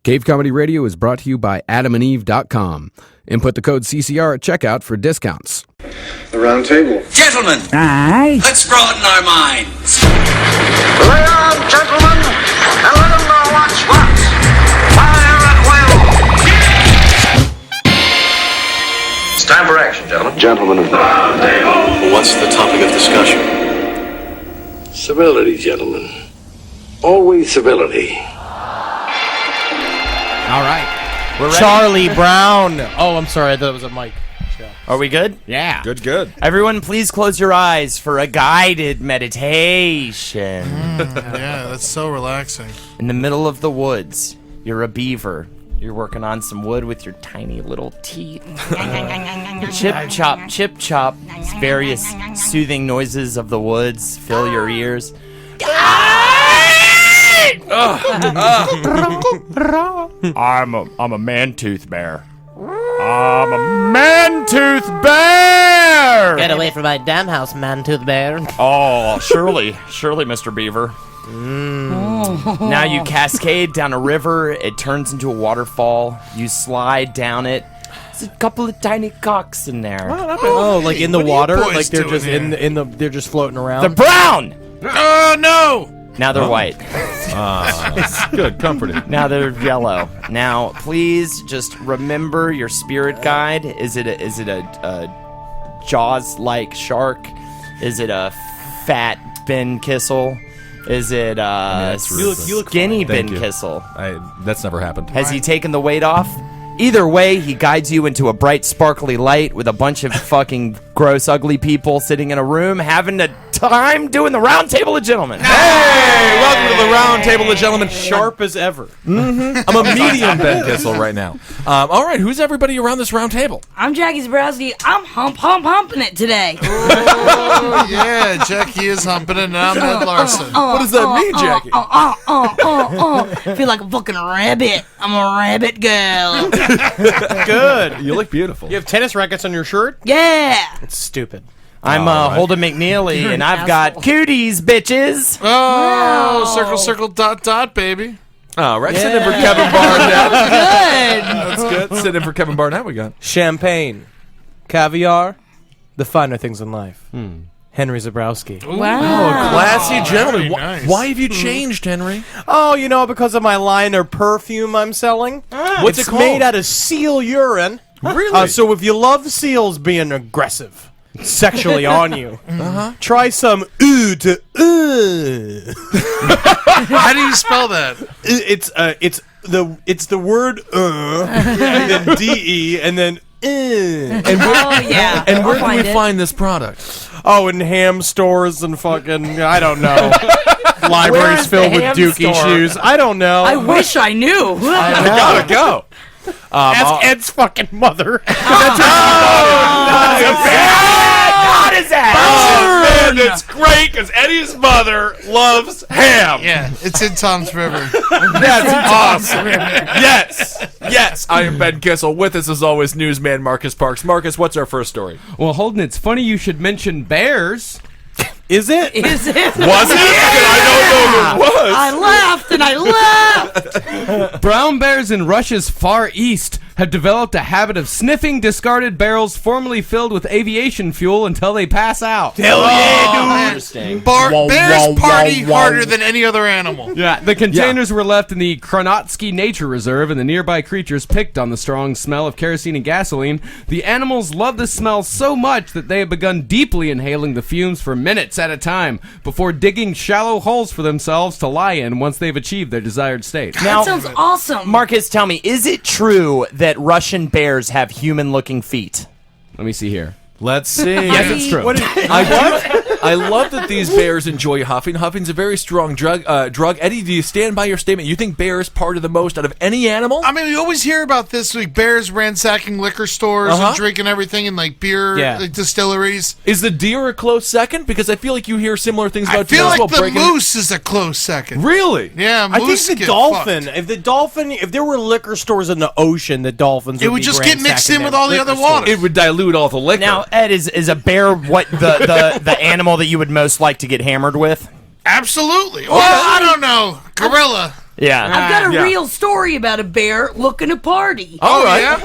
Cave Comedy Radio is brought to you by adamandeve.com. Input the code CCR at checkout for discounts. The Roundtable. Gentlemen, Aye. let's broaden our minds. Lay on, gentlemen, and let them know what's what. Fire at will. It's time for action, gentlemen. Gentlemen of the Roundtable. What's the topic of discussion? Civility, gentlemen. Always civility. All right. We're ready. Charlie Brown. Oh, I'm sorry. I thought it was a mic. Are we good? Yeah. Good. Everyone, please close your eyes for a guided meditation. Yeah, that's so relaxing. In the middle of the woods, you're a beaver. You're working on some wood with your tiny little teeth. Chip, chop, chip, chop. Various soothing noises of the woods fill your ears. I'm a man-tooth bear. I'm a man-tooth bear! Get away from my damn house, man-tooth bear. Oh, surely, Mr. Beaver. Now you cascade down a river. It turns into a waterfall. You slide down it. There's a couple of tiny cocks in there. Oh, like in the water? Like they're doing just here? they're just floating around. They're brown! Oh, no! Now they're white. Good, comforting. Now they're yellow. Now, please just remember your spirit guide. Is it a Jaws-like shark? Is it a fat Ben Kissel? Is it you look skinny fine. Ben Thank you. Kissel? That's never happened. Has he taken the weight off? Either way, he guides you into a bright, sparkly light with a bunch of fucking gross, ugly people sitting in a room having a time doing the Roundtable of Gentlemen. Hey, welcome to the Roundtable of Gentlemen. Sharp as ever. I'm a medium Ben Kissel right now. All right, who's everybody around this round table? I'm Jackie Zebrowski. I'm humping it today. Oh, yeah, Jackie is humping it, and I'm Ed Larson. What does that mean, Jackie? I feel like a fucking rabbit. I'm a rabbit girl. Good. You look beautiful. You have tennis rackets on your shirt? Yeah. It's stupid. I'm Holden McNeely, and I've got cooties, bitches. Oh, circle, circle, dot, dot, baby. All right, sit in for Kevin Barnett. Good. That's good. Sit in for Kevin Barnett. We got Champagne, caviar, the finer things in life. Henry Zebrowski. Wow. classy gentleman. Very nice. Why have you changed, Henry? Oh, because of my line of perfume I'm selling. What's It's it called? made out of seal urine. Really? So if you love seals being aggressive sexually on you, try some to How do you spell that? It's the word and then DE and then And Yeah. and where I'll can we it. find this product? oh, in ham stores and fucking I don't know. Where's Libraries the filled with ham dookie store? shoes. I don't know. I wish I knew. I gotta go. Ask Ed's fucking mother. What is that? And it's great because Eddie's mother loves ham. Yeah, it's in Tom's River. That's awesome. Yes. I am Ben Kissel. With us, as always, newsman Marcus Parks. Marcus, what's our first story? Well, Holden, it's funny you should mention bears. Is it? Is it? Was it? I don't know if it was. I laughed and I laughed. Brown bears in Russia's Far East have developed a habit of sniffing discarded barrels formerly filled with aviation fuel until they pass out. Hell yeah, dude. Interesting. Bears party harder than any other animal. Yeah, the containers were left in the Kronotsky Nature Reserve, and the nearby creatures picked on the strong smell of kerosene and gasoline. The animals love the smell so much that they have begun deeply inhaling the fumes for minutes at a time before digging shallow holes for themselves to lie in once they've achieved their desired state. Now, That sounds awesome. Marcus, tell me, is it true that Russian bears have human-looking feet? Let me see here. Let's see. Yes, it's true. I love that these bears enjoy huffing. Huffing's a very strong drug. Eddie, do you stand by your statement? You think bears party the most out of any animal? I mean, we always hear about this, like bears ransacking liquor stores and drinking everything in like beer like, distilleries. Is the deer a close second? Because I feel like you hear similar things about I feel deer as like well. the breaking moose is a close second. Really? Yeah, I moose think the get dolphin. fucked. If there were liquor stores in the ocean, the dolphins It would be just get mixed in ransacking with them all the liquor other water. stores. It would dilute all the liquor. Now, Ed, is a bear what the animal that you would most like to get hammered with? Absolutely. Well, I don't know. Gorilla. Yeah. I've got a real story about a bear looking a party. All right.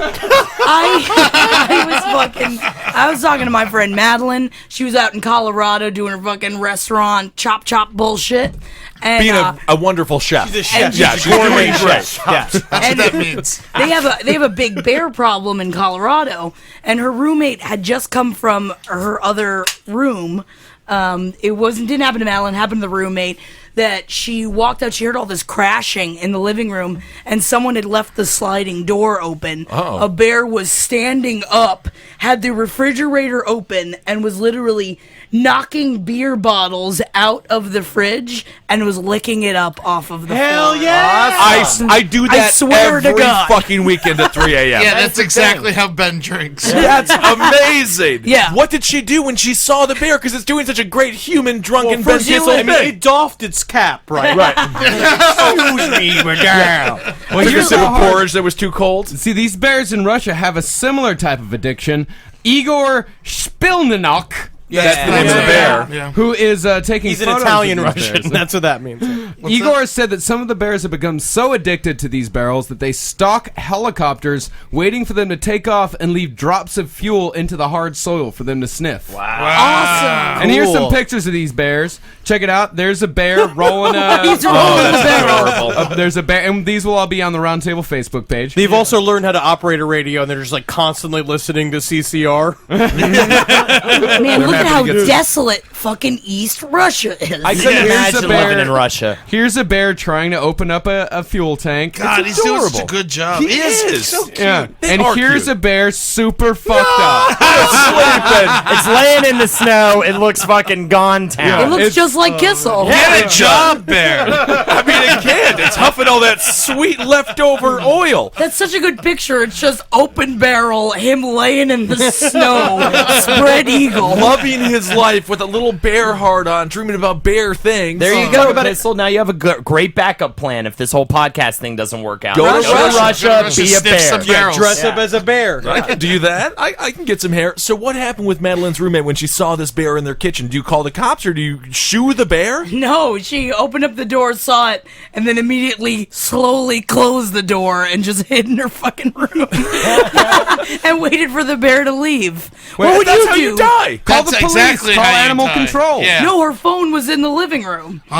I was talking to my friend Madeline. She was out in Colorado doing her fucking restaurant chop bullshit. And, Being a wonderful chef. She's a chef. Yeah, she's doing great. Yeah. That's what that means. they have a big bear problem in Colorado, and her roommate had just come from her other room. Didn't happen to Madeline, happened to the roommate. That she walked out, she heard all this crashing in the living room, and someone had left the sliding door open. Oh. A bear was standing up, had the refrigerator open, and was literally knocking beer bottles out of the fridge and was licking it up off of the Hell floor. yeah! I do that swear to every God. fucking weekend at 3 a.m. Yeah, that's exactly how Ben drinks. That's amazing. Yeah. What did she do when she saw the bear? Because it's doing such a great human drunken Ben First, Kissel I mean, thing. it doffed its cap, right? Excuse me, madame. Well, Took a here's sip how of hard- porridge that was too cold. See, these bears in Russia have a similar type of addiction. Igor Spilninok. That's the name of the bear. Yeah. Who is taking He's an photos of Italian these Russian. bears. That's what that means. Igor said that some of the bears have become so addicted to these barrels that they stalk helicopters, waiting for them to take off and leave drops of fuel into the hard soil for them to sniff. Awesome. And here's some Cool. pictures of these bears. Check it out. There's a bear rolling a. He's rolling a barrel. There's a bear, and these will all be on the Roundtable Facebook page. They've also learned how to operate a radio, and they're just like constantly listening to CCR. Man, look at happy how to get some- desolate fucking East Russia is. I couldn't Here's imagine a bear. living in Russia. Here's a bear trying to open up a fuel tank. God, he's doing such a good job. He is. So cute. Yeah, They and are here's cute. a bear super fucked up. It's laying in the snow. It looks fucking gone town. It looks just like Kissel. Get a job, bear. I mean, it can't. It's huffing all that sweet leftover oil. That's such a good picture. It's just open barrel, him laying in the snow, spread eagle. Loving his life with a little bear heart on, dreaming about bear things. There you go, Kissel. Now you have a great backup plan if this whole podcast thing doesn't work out. Go to Russia, Russia, be a sniff bear. some barrels. Dress up as a bear. I can do that. I can get some hair. So what happened with Madeline's roommate when she saw this bear in their kitchen? Do you call the cops or do you shoo the bear? No, she opened up the door, saw it, and then immediately slowly closed the door and just hid in her fucking room and waited for the bear to leave. What would That's you how do? you die. Call That's the police. exactly Call how you animal die. control. Yeah. No, her phone was in the living room. Oh. Or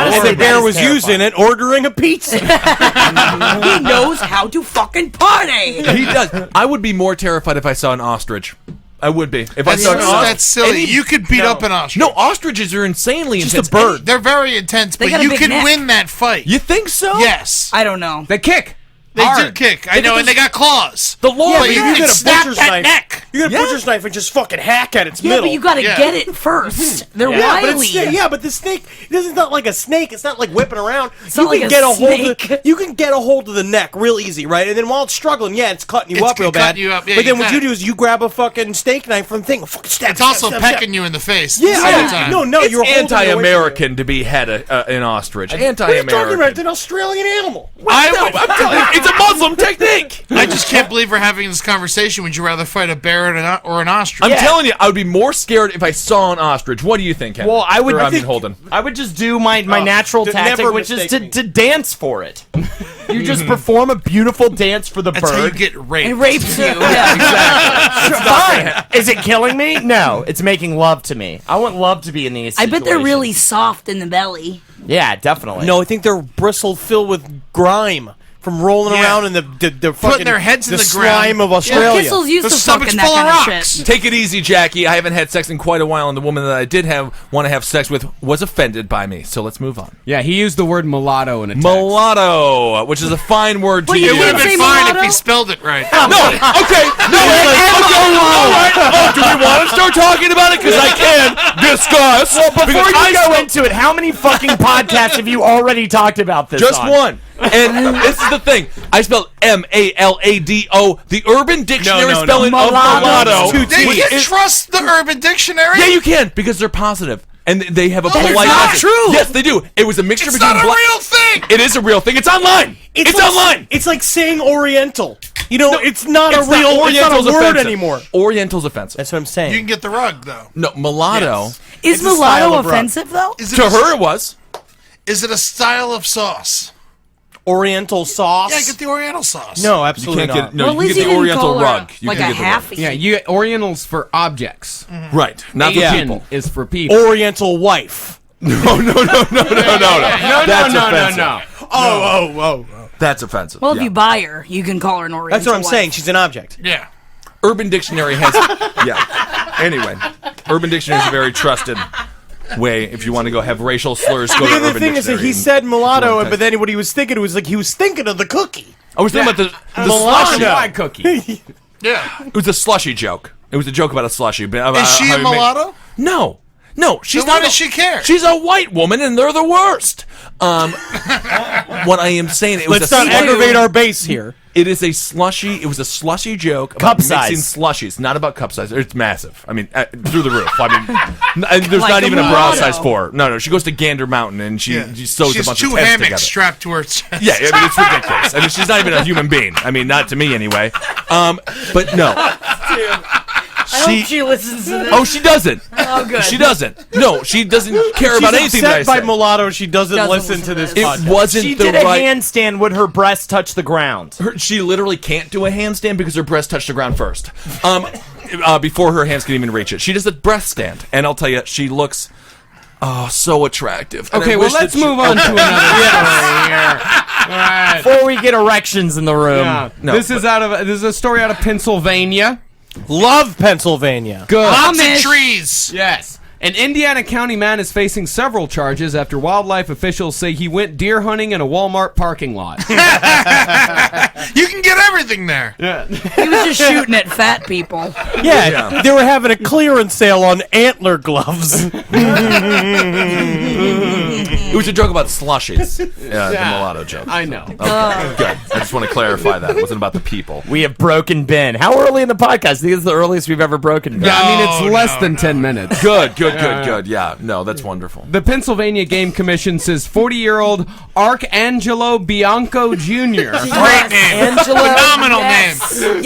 Honestly, the bear that is was terrifying. using it, ordering a pizza. He knows how to fucking party. He does. I would be more terrified if I saw an ostrich. I would be. If I That's, saw an ostrich. that's silly. You could beat up an ostrich. No, ostriches are insanely Just intense. a bird. They're very intense, They but got a you big can neck. win that fight. You think so? Yes. I don't know. They kick. They do Hard. kick. I know, and they got claws. The law. But you you can get a snap butcher's that knife. neck. You get a butcher's knife and just fucking hack at its Yeah, middle. but you gotta Yeah. get it first. They're Yeah, but wily. but the snake this is not like a snake. It's not like whipping around. It's not like a get snake. you can get a hold of the neck real easy, right? And then while it's struggling, yeah, it's cutting you It's up real cutting bad. you up, yeah, but you then what got you it. do is you grab a fucking steak knife from the thing, fucking stab. It's also stab, stab, pecking you in the face. Yeah, at the same time. no, It's you're holding it away from you. anti-American to be had an ostrich. What are you Anti-American. talking about? It's an Australian animal. I'm telling you, it's a Muslim technique. I just can't believe we're having this conversation. Would you rather fight a bear or an ostrich? I'm telling you, I would be more scared if I saw an ostrich. What do you think, Henry? Well, I would. Holden. I would just do my natural tactic, never which is mistake me. to dance for it. You just perform a beautiful dance for the That's how you bird. get raped. It rapes you. Yeah. Fine. Is it killing me? No, it's making love to me. I want love to be in these. I bet they're situations. really soft in the belly. Yeah, definitely. No, I think they're bristled filled with grime from rolling Yeah. around in the fucking their heads in the slime ground. of Australia. Kissel's used The to stomach's fucking that full of kind of rocks. shit. Take it easy, Jackie. I haven't had sex in quite a while, and the woman that I did want to have sex with was offended by me. So let's move on. Yeah, he used the word mulatto in a text. Mulatto, which is a fine word to Well, use. you It would have Say been fine mulatto? if he spelled it right. No, okay, no, all right. Oh, do we want to start talking about it? Because I can discuss. Well, Before you go into it, how many fucking podcasts have you already talked about this? just on? one. And this is the thing. I spelled M-A-L-A-D-O, the Urban Dictionary no. spelling of mulatto. They which can is- trust the Urban Dictionary. Yeah, you can, because they're positive. And they have a polite not message. true. Yes, they do. It was a mixture It's between not a black- real thing. It is a real thing. It's online. It's like, online. It's like saying Oriental. You know, it's not It's a real. not, It's not a Oriental's word offensive. anymore. Oriental's offensive. That's what I'm saying. You can get the rug though. No, mulatto. Yes. Is It's a style mulatto of rock. offensive though? Is it To a- her, it was. Is it a style of sauce? Oriental sauce? Yeah, get the Oriental sauce. No, absolutely You can't not. get no. Well, at You least can get he the didn't Oriental call her rug. You like can a get the rug. half. Yeah, you get Orientals for objects. Right, not for Asian people. is for people. Oriental wife. No. No. That's offensive. Oh. That's offensive. Well, if Yeah. you buy her, you can call her an Oriental That's what I'm wife. saying. She's an object. Yeah. Urban Dictionary has. Yeah. Anyway, Urban Dictionary is a very trusted way. If you want to go have racial slurs, go to The Urban other thing is that Dictionary. he said mulatto, and- but then what he was thinking was like he was thinking of the cookie. I was thinking about the Mulatto. slushy. White cookie. Yeah. It was a slushy joke. It was a joke about a slushy. Is she a mulatto? No, she's Then why not. does she care? She's a white woman, and they're the worst. What I am saying, it was Let's a not slushy- aggravate our base here. It is a slushy. It was a slushy joke about Cup size. mixing slushies, not about cup size. It's massive. I mean, through the roof. I mean, there's Like not a even a bra mulatto. size for her. No. She goes to Gander Mountain and she sews She a bunch has two of tents hammocks together. strapped to her chest. Yeah, I mean, it's ridiculous. I mean, she's not even a human being. I mean, not to me anyway. But no. I hope she listens to this. Oh, she doesn't. Oh, good. She doesn't. No, she doesn't care about She's anything that I upset by said. mulatto. She doesn't listen to this It podcast. wasn't She the did a right. handstand when her breasts touched the ground. She literally can't do a handstand because her breast touched the ground first. Before her hands can even reach it. She does a breast stand, and I'll tell you, she looks so attractive. And I Okay, well, wish let's that she- move on to another story here. All right. Before we get erections in the room. Yeah. No, this is a story out of Pennsylvania. Love Pennsylvania. Good. Lots of Amish. trees. Yes. An Indiana County man is facing several charges after wildlife officials say he went deer hunting in a Walmart parking lot. You can get everything there. He was just shooting at fat people. Yeah, they were having a clearance sale on antler gloves. It was a joke about slushies. The mulatto joke. I know. Okay, good. I just want to clarify that. It wasn't about the people. We have broken Ben. How early in the podcast? I think it's the earliest we've ever broken Ben. Yeah, I mean, it's less than 10 minutes. Good. Yeah, no, that's wonderful. The Pennsylvania Game Commission says 40-year-old Arcangelo Bianco Jr. Great name. Phenomenal Yes. name.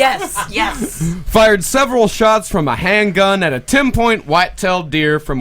Yes. fired several shots from a handgun at a 10-point white-tailed deer from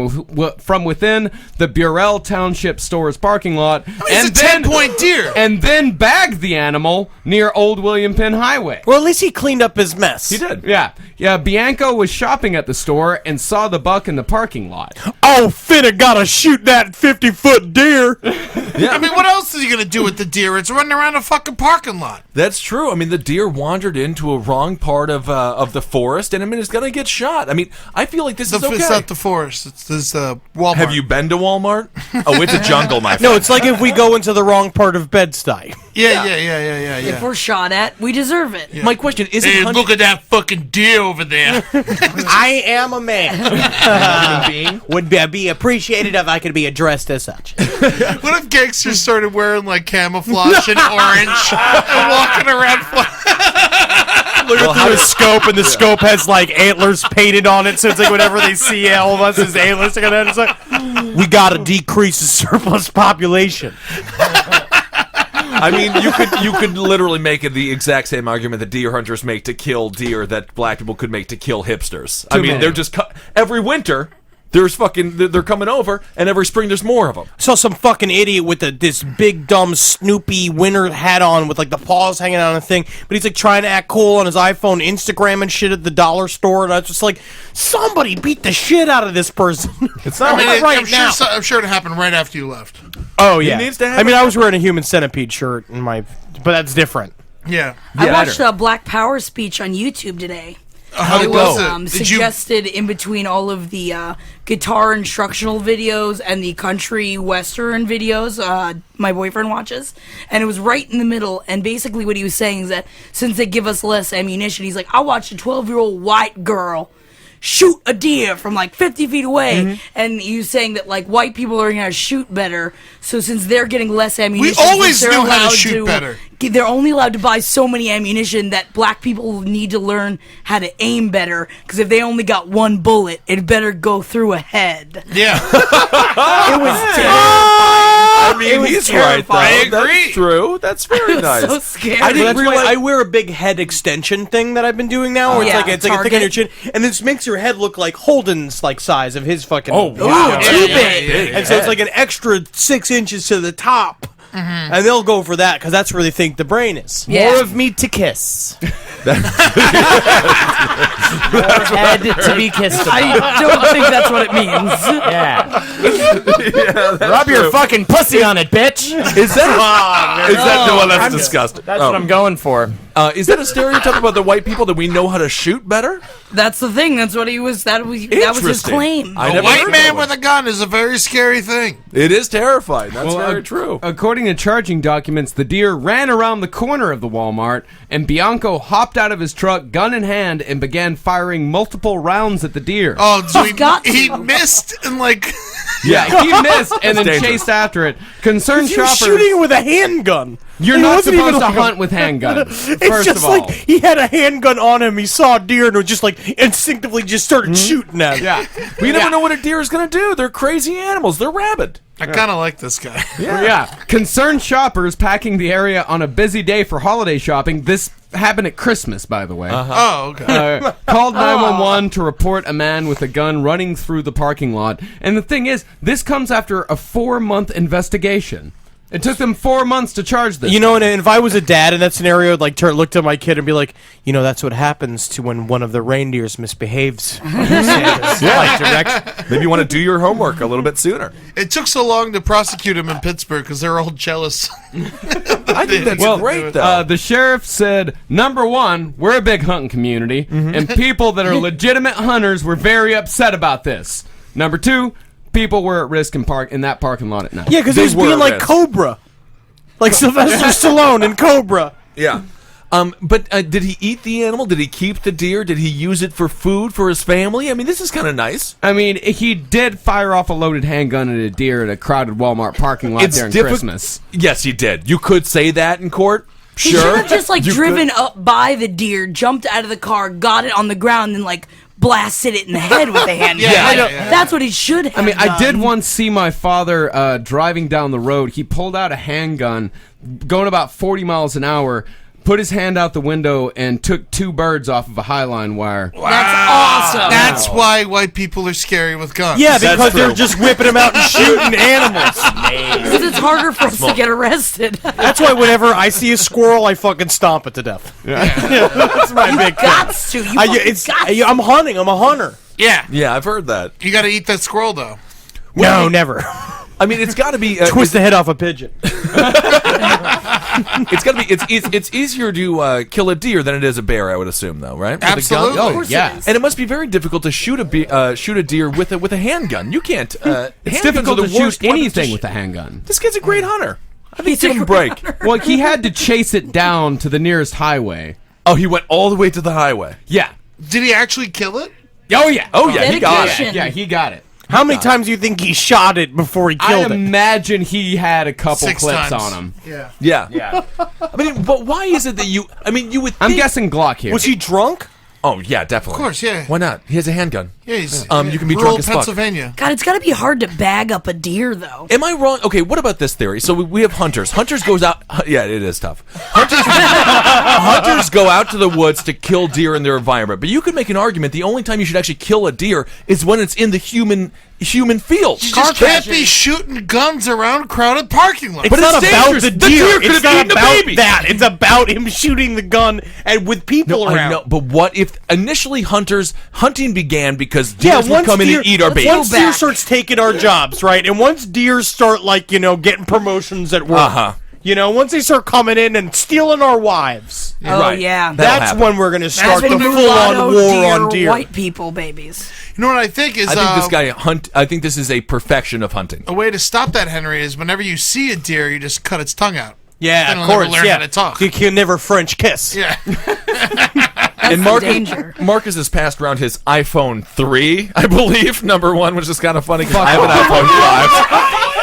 within the Burrell Township store's parking lot, It's a 10-point deer. and then bagged the animal near Old William Penn Highway. Well, at least he cleaned up his mess. He did. Yeah. Bianco was shopping at the store and saw the buck in the parking lot. Oh, finna gotta shoot that 50-foot deer. I mean, what else is he gonna do with the deer? It's running around a fucking parking lot. That's true. I mean, the deer wandered into a wrong part of the forest, and I mean, it's gonna get shot. I mean, I feel like this is okay. It's not the forest. It's this Walmart. Have you been to Walmart? Oh, it's a jungle, my friend. No, it's like if we go into the wrong part of Bed-Stuy. Yeah. If we're shot at, we deserve it. My question is: Hey, look at that fucking deer over there. I am a man. being? Would be appreciated if I could be addressed as such. What if gangsters started wearing like camouflage and orange and walking around? Look through the scope, and the scope has like antlers painted on it, so it's like whenever they see all of us as antlers, it's like, we gotta decrease the surplus population. I mean, you could literally make the exact same argument that deer hunters make to kill deer that black people could make to kill hipsters. I mean, they're just every winter. They're coming over, and every spring there's more of them. Saw some fucking idiot with this big dumb Snoopy winter hat on with like the paws hanging out on a thing, but he's like trying to act cool on his iPhone, Instagram and shit at the dollar store, and I was just like, somebody beat the shit out of this person. It's not I'm sure it happened right after you left. Oh yeah, needs to I mean, I was wearing a Human Centipede shirt in but that's different. Yeah. I watched a Black Power speech on YouTube today. How It was was suggested in between all of the guitar instructional videos and the country western videos my boyfriend watches, and it was right in the middle. And basically what he was saying is that since they give us less ammunition, he's like, I watched a 12-year-old white girl shoot a deer from like 50 feet away, and he was saying that like white people are going to shoot better, so since they're getting less ammunition, We always they're knew how allowed to shoot better. They're only allowed to buy so many ammunition that black people need to learn how to aim better, because if they only got one bullet, it better go through a head. Yeah. It was terrifying. I mean, he's right, though. I agree. That's true. That's very nice. So scary. I didn't realize I wear a big head extension thing that I've been doing now. Where it's like a thing on your chin, and this makes your head look like Holden's like size of his fucking. Oh, wow. Too big. And so it's like an extra 6 inches to the top. Mm-hmm. And they'll go for that because that's where they think the brain is. More of me to kiss. More head to be kissed upon. I don't think that's what it means. Yeah. Rub your fucking pussy on it, bitch. Is that no? That's disgusting. That's what I'm going for. Is that a stereotype about the white people that we know how to shoot better? That's the thing. That's what he was. That was his claim. A white man with a gun is a very scary thing. It is terrifying. That's very true. According to charging documents, the deer ran around the corner of the Walmart, and Bianco hopped out of his truck, gun in hand, and began firing multiple rounds at the deer. Oh, so he missed and like. Yeah, he missed and then dangerous. chased after it. Concerned He was shoppers. shooting with a handgun. You're It not wasn't even supposed to like a- hunt with handguns. It's First just of all, like he had a handgun on him. He saw a deer and was just like instinctively just started shooting at it. yeah, We never know what a deer is going to do. They're crazy animals. They're rabid. I kind of like this guy. yeah. Concerned shoppers packing the area on a busy day for holiday shopping. This happened at Christmas, by the way. Oh, okay. Called 911 to report a man with a gun running through the parking lot. And the thing is, this comes after a 4-month investigation. It took them 4 months to charge this. You know, and if I was a dad in that scenario, I'd like look at my kid and be like, you know, that's what happens to when one of the reindeers misbehaves. Maybe you want to do your homework a little bit sooner. It took so long to prosecute him in Pittsburgh because they're all jealous. I think that's great, though. The sheriff said, number one, we're a big hunting community, and people that are legitimate hunters were very upset about this. Number two, people were at risk in that parking lot at night. Yeah, because he was being like Cobra. Like Sylvester Stallone in Cobra. Yeah. But did he eat the animal? Did he keep the deer? Did he use it for food for his family? I mean, this is kind of nice. I mean, he did fire off a loaded handgun at a deer at a crowded Walmart parking lot during Christmas. Yes, he did. You could say that in court. He Sure. should have just like You driven could. up by the deer, jumped out of the car, got it on the ground, and like blasted it in the head with a handgun. That's what he should have I mean, I did done. once see my father driving down the road. He pulled out a handgun, going about 40 miles an hour, put his hand out the window, and took 2 birds off of a highline wire. Wow. That's awesome. That's why white people are scary with guns. Yeah, because they're just whipping them out and shooting animals. Because it's harder for us to get arrested. That's why whenever I see a squirrel, I fucking stomp it to death. That's my big thing. Gots to. You I'm hunting. I'm a hunter. Yeah. Yeah, I've heard that. You got to eat that squirrel, though. No, never. I mean, it's got to be Twist the head off a pigeon. It's got to be. It's easier to kill a deer than it is a bear. I would assume, though, right? With Absolutely. a gun? Of course yeah. And it must be very difficult to shoot a deer with a handgun. You can't. It's difficult to shoot anything with a handgun. This kid's a great hunter. I think He's give a him a great break. Well, he had to chase it down to the nearest highway. Oh, he went all the way to the highway. Yeah. Did he actually kill it? Oh, yeah. Oh yeah, he got it. Dedication. Yeah, he got it. How many times do you think he shot it before he I killed it? imagine he had a couple 6 clips times. on him. Yeah. Yeah. I mean, but why is it that you? I mean, you would. I'm think, guessing Glock here. Was he drunk? Oh yeah, definitely. Of course, yeah. Why not? He has a handgun. Yeah, he's You can be rural drunk as fuck. Pennsylvania. God, it's got to be hard to bag up a deer, though. Am I wrong? Okay, what about this theory? So we have hunters. Hunters goes out. Yeah, it is tough. Hunters go out to the woods to kill deer in their environment. But you could make an argument the only time you should actually kill a deer is when it's in the human field. You just can't be shooting guns around crowded parking lots. It's not it's about dangerous. the The deer. deer could It's have not eaten a about baby. that. It's about him shooting the gun and with people I around. know, but what if initially hunting began because deer would once come in deer, and eat our babies? Once deer starts taking our jobs, right? And once deer start, like, getting promotions at work. Uh-huh. Once they start coming in and stealing our wives. Oh, Right. yeah. That's happen. when we're going to start the That's when full-on mulatto war on deer. White people babies. You know what I think is I think this guy I think this is a perfection of hunting. a way to stop that, Henry, is whenever you see a deer, you just cut its tongue out. Yeah, Then of it'll never course. learn yeah. how to talk. You can never French kiss. Yeah. That's And the danger. Marcus has passed around his iPhone 3, I believe. Number 1, which is kind of funny because I have an iPhone 5.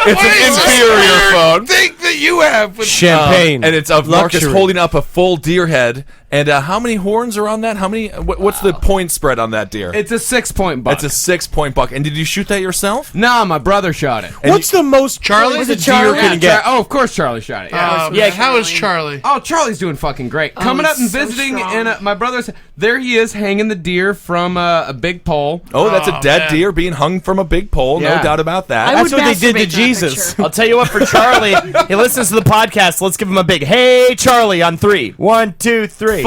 It's an inferior phone. Think that you have? With Champagne. And it's of Marcus Luxury. holding up a full deer head. And how many horns are on that? How many? What's the point spread on that deer? It's a 6-point buck. It's a 6-point buck. And did you shoot that yourself? Nah, my brother shot it. What's the most Charlie? points Was a it deer Charlie? can get? Oh, of course Charlie shot it. Yeah. How is Charlie? Oh, Charlie's doing fucking great. Coming up and he's so visiting strong. in my brother's. There he is, hanging the deer from a big pole. Oh, that's a dead man. deer being hung from a big pole. Yeah. No doubt about that. I That's would what they did to masturbate that Jesus. picture. I'll tell you what, for Charlie, he listens to the podcast. Let's give him a big "Hey, Charlie" on 3. 1, 2, 3.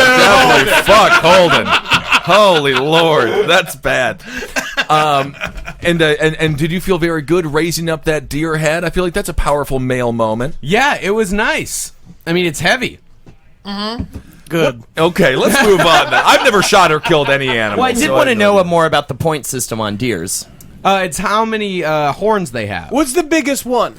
Fuck Holden. Holy Lord, that's bad. And did you feel very good raising up that deer head? I feel like that's a powerful male moment. Yeah, it was nice. I mean, it's heavy. Good. Okay, let's move on now. I've never shot or killed any animal. Well, I did so want to don't know more about the point system on deers. It's how many horns they have. What's the biggest one?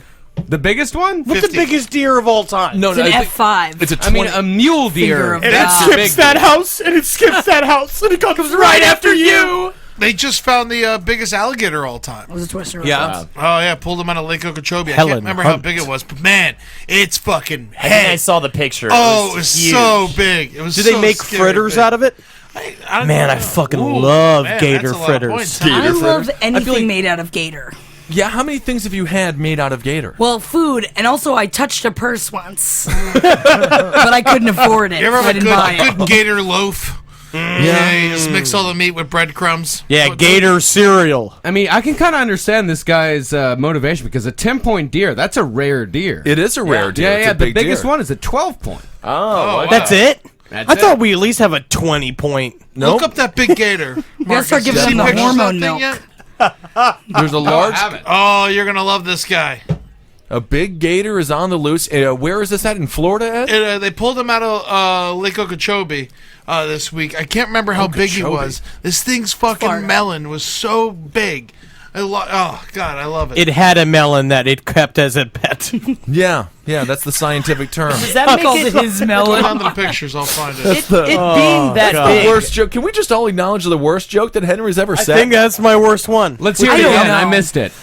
The biggest one? What's the biggest deer of all time? No, It's an F5. It's a 20. I mean, a mule deer. Finger of And God. it skips that house, and it skips that house, and it comes right after you. They just found the biggest alligator of all time. Was it Twister? Yeah. Oh yeah, pulled him out of Lake Okeechobee. I Helen can't remember how Hunt. big it was, but man, it's fucking I think I head. saw the picture. Oh, it was huge. so big. It was. Do they so make scary fritters big. out of it? I don't Man, know. I fucking Ooh, love man, gator that's a lot of fritters. points. I love I anything feel like- made out of gator. Yeah, how many things have you had made out of gator? Well, food, and also I touched a purse once, but I couldn't afford it. You ever so I have a didn't buy it. good gator loaf? Yeah, you just mix all the meat with breadcrumbs. Yeah, Put- gator cereal. I mean, I can kind of understand this guy's motivation because a 10-point deer, that's a rare deer. It is a rare deer. Yeah, It's yeah. a The big biggest deer. one is a 12-point. Oh, That's it? That's I it. thought we at least have a 20-point. Look up that big gator. gotta start giving Marcus. them Seen the pictures of hormone that thing milk. yet? There's a large. Oh, you're gonna love this guy. A big gator is on the loose. Where is this at? In Florida, Ed? They pulled him out of Lake Okeechobee this week. I can't remember how big he Okeechobee. was. This thing's fucking Florida. melon was so big. Oh God, I love it. It had a melon that it kept as a pet. Yeah, that's the scientific term. Does that He make calls it it his Go melon. down to the pictures. I'll find it. it being that God. big? The worst joke. Can we just all acknowledge the worst joke that Henry's ever I said? think that's my worst one. Let's hear I it don't again. know. I missed it.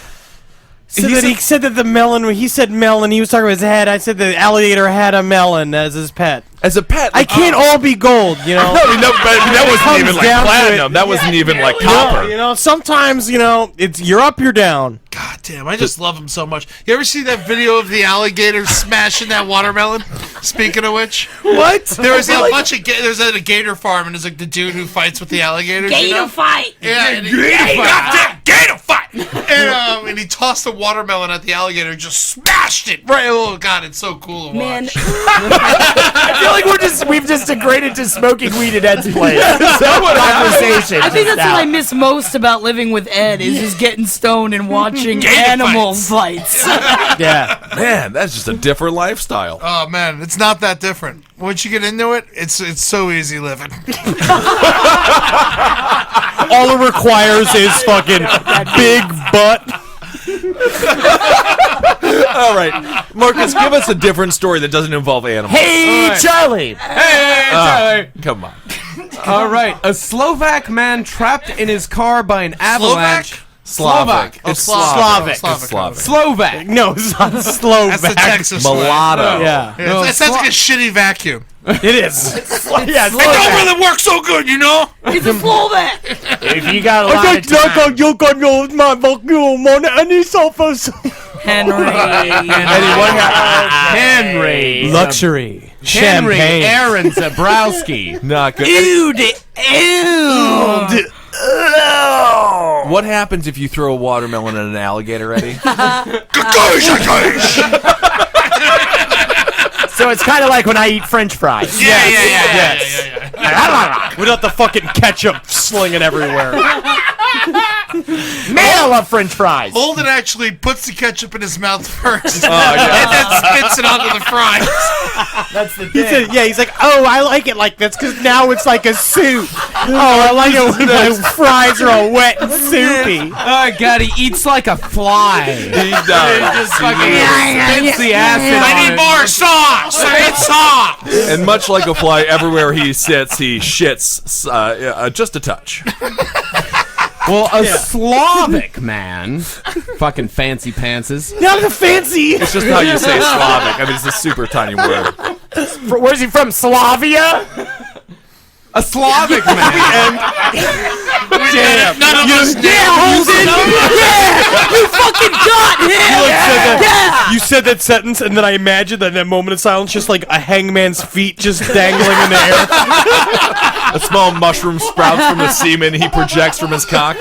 He said that the melon, he said melon, he was talking about his head. I said the alligator had a melon as his pet. As a pet, I can't all be gold, you know? No, but that wasn't comes even like down to platinum. it. That wasn't even like You copper. know, sometimes, it's you're up, you're down. God damn, I just love him so much. You ever see that video of the alligator smashing that watermelon? Speaking of which, What? there was a bunch of there's at a gator farm, and there's like the dude who fights with the alligators. you know? Gator fight. Yeah, and gator fight. And he tossed the watermelon at the alligator, and just smashed it. Right? Oh God, it's so cool to watch. Man, I feel like we've just degraded to smoking weed at Ed's place. Conversation. I think just that's what I now. miss most about living with Ed is just getting stoned and watching animal fights. Yeah. Man, that's just a different lifestyle. Oh man, it's not that different. Once you get into it, it's so easy living. All it requires is fucking big butt. All right, Marcus, give us a different story that doesn't involve animals. Hey, Charlie. Hey, Charlie. Come on. All right. A Slovak man trapped in his car by an avalanche. Slovak. It's Slavic. It's Slavic. Slovak. No, it's not Slovak. That's the Texas slang. Mulatto. Yeah, Yeah, that sounds like a shitty vacuum. it is. Yeah, It don't really work so good, you know. It's a Slovak. if you got a lot of time. Henry. Henry. Luxury. Henry. Champagne. Aaron Zebrowski. Not good. What happens if you throw a watermelon at an alligator, Eddie? So it's kind of like when I eat French fries. Yeah. Without the fucking ketchup slinging everywhere. Man, I love French fries. Holden actually puts the ketchup in his mouth first, yeah. and then spits it onto the fries. That's the He thing. said, yeah, he's like, oh, I like it like this because now it's like a soup. Oh, I like it when my fries are all wet and soupy. Oh, God, he eats like a fly. He does. Just fucking spits the acid I on need it. more sauce. I need sauce. And much like a fly, everywhere he sits, he shits just a touch. Well, a Slavic man, fucking fancy pantses. Not the fancy. It's just how you say Slavic. I mean, it's a super tiny word. Where's he from? Slavia? A Slavic man. Damn. None of us knew. You fucking got him! You said that sentence, and then I imagined that in that moment of silence, just like a hangman's feet just dangling in the air. A small mushroom sprouts from his semen he projects from his cock.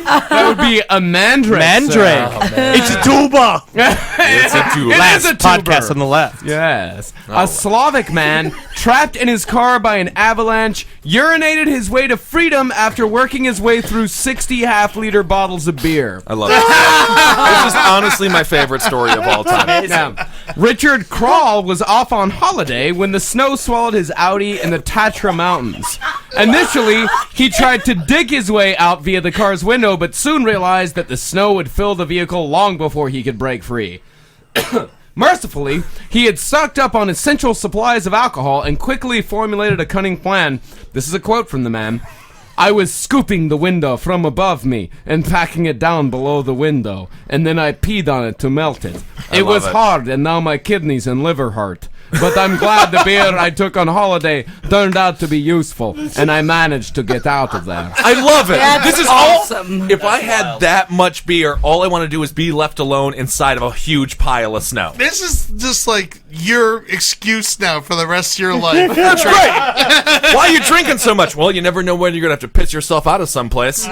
That would be a mandrake. It's a tuba. It's a duel. It is a tuber. Podcast on the left. Yes. A Slavic man trapped in his car by an avalanche urinated his way to freedom after working his way through 60 half-liter bottles of beer. I love it. This is honestly my favorite story of all time. Yeah. Richard Kral was off on holiday when the snow swallowed his Audi in the Tatra Mountains. Initially, he tried to dig his way out via the car's window, but soon realized that the snow would fill the vehicle long before he could break free. Mercifully, he had stocked up on essential supplies of alcohol and quickly formulated a cunning plan. This is a quote from the man. I was scooping the window from above me and packing it down below the window, and then I peed on it to melt it. It was hard, and now my kidneys and liver hurt. But I'm glad the beer I took on holiday turned out to be useful, and I managed to get out of there. I love it. That's This is awesome. all. If I had that much beer, all I want to do is be left alone inside of a huge pile of snow. This is just like your excuse now for the rest of your life. That's right. Why are you drinking so much? Well, you never know when you're going to have to piss yourself out of someplace.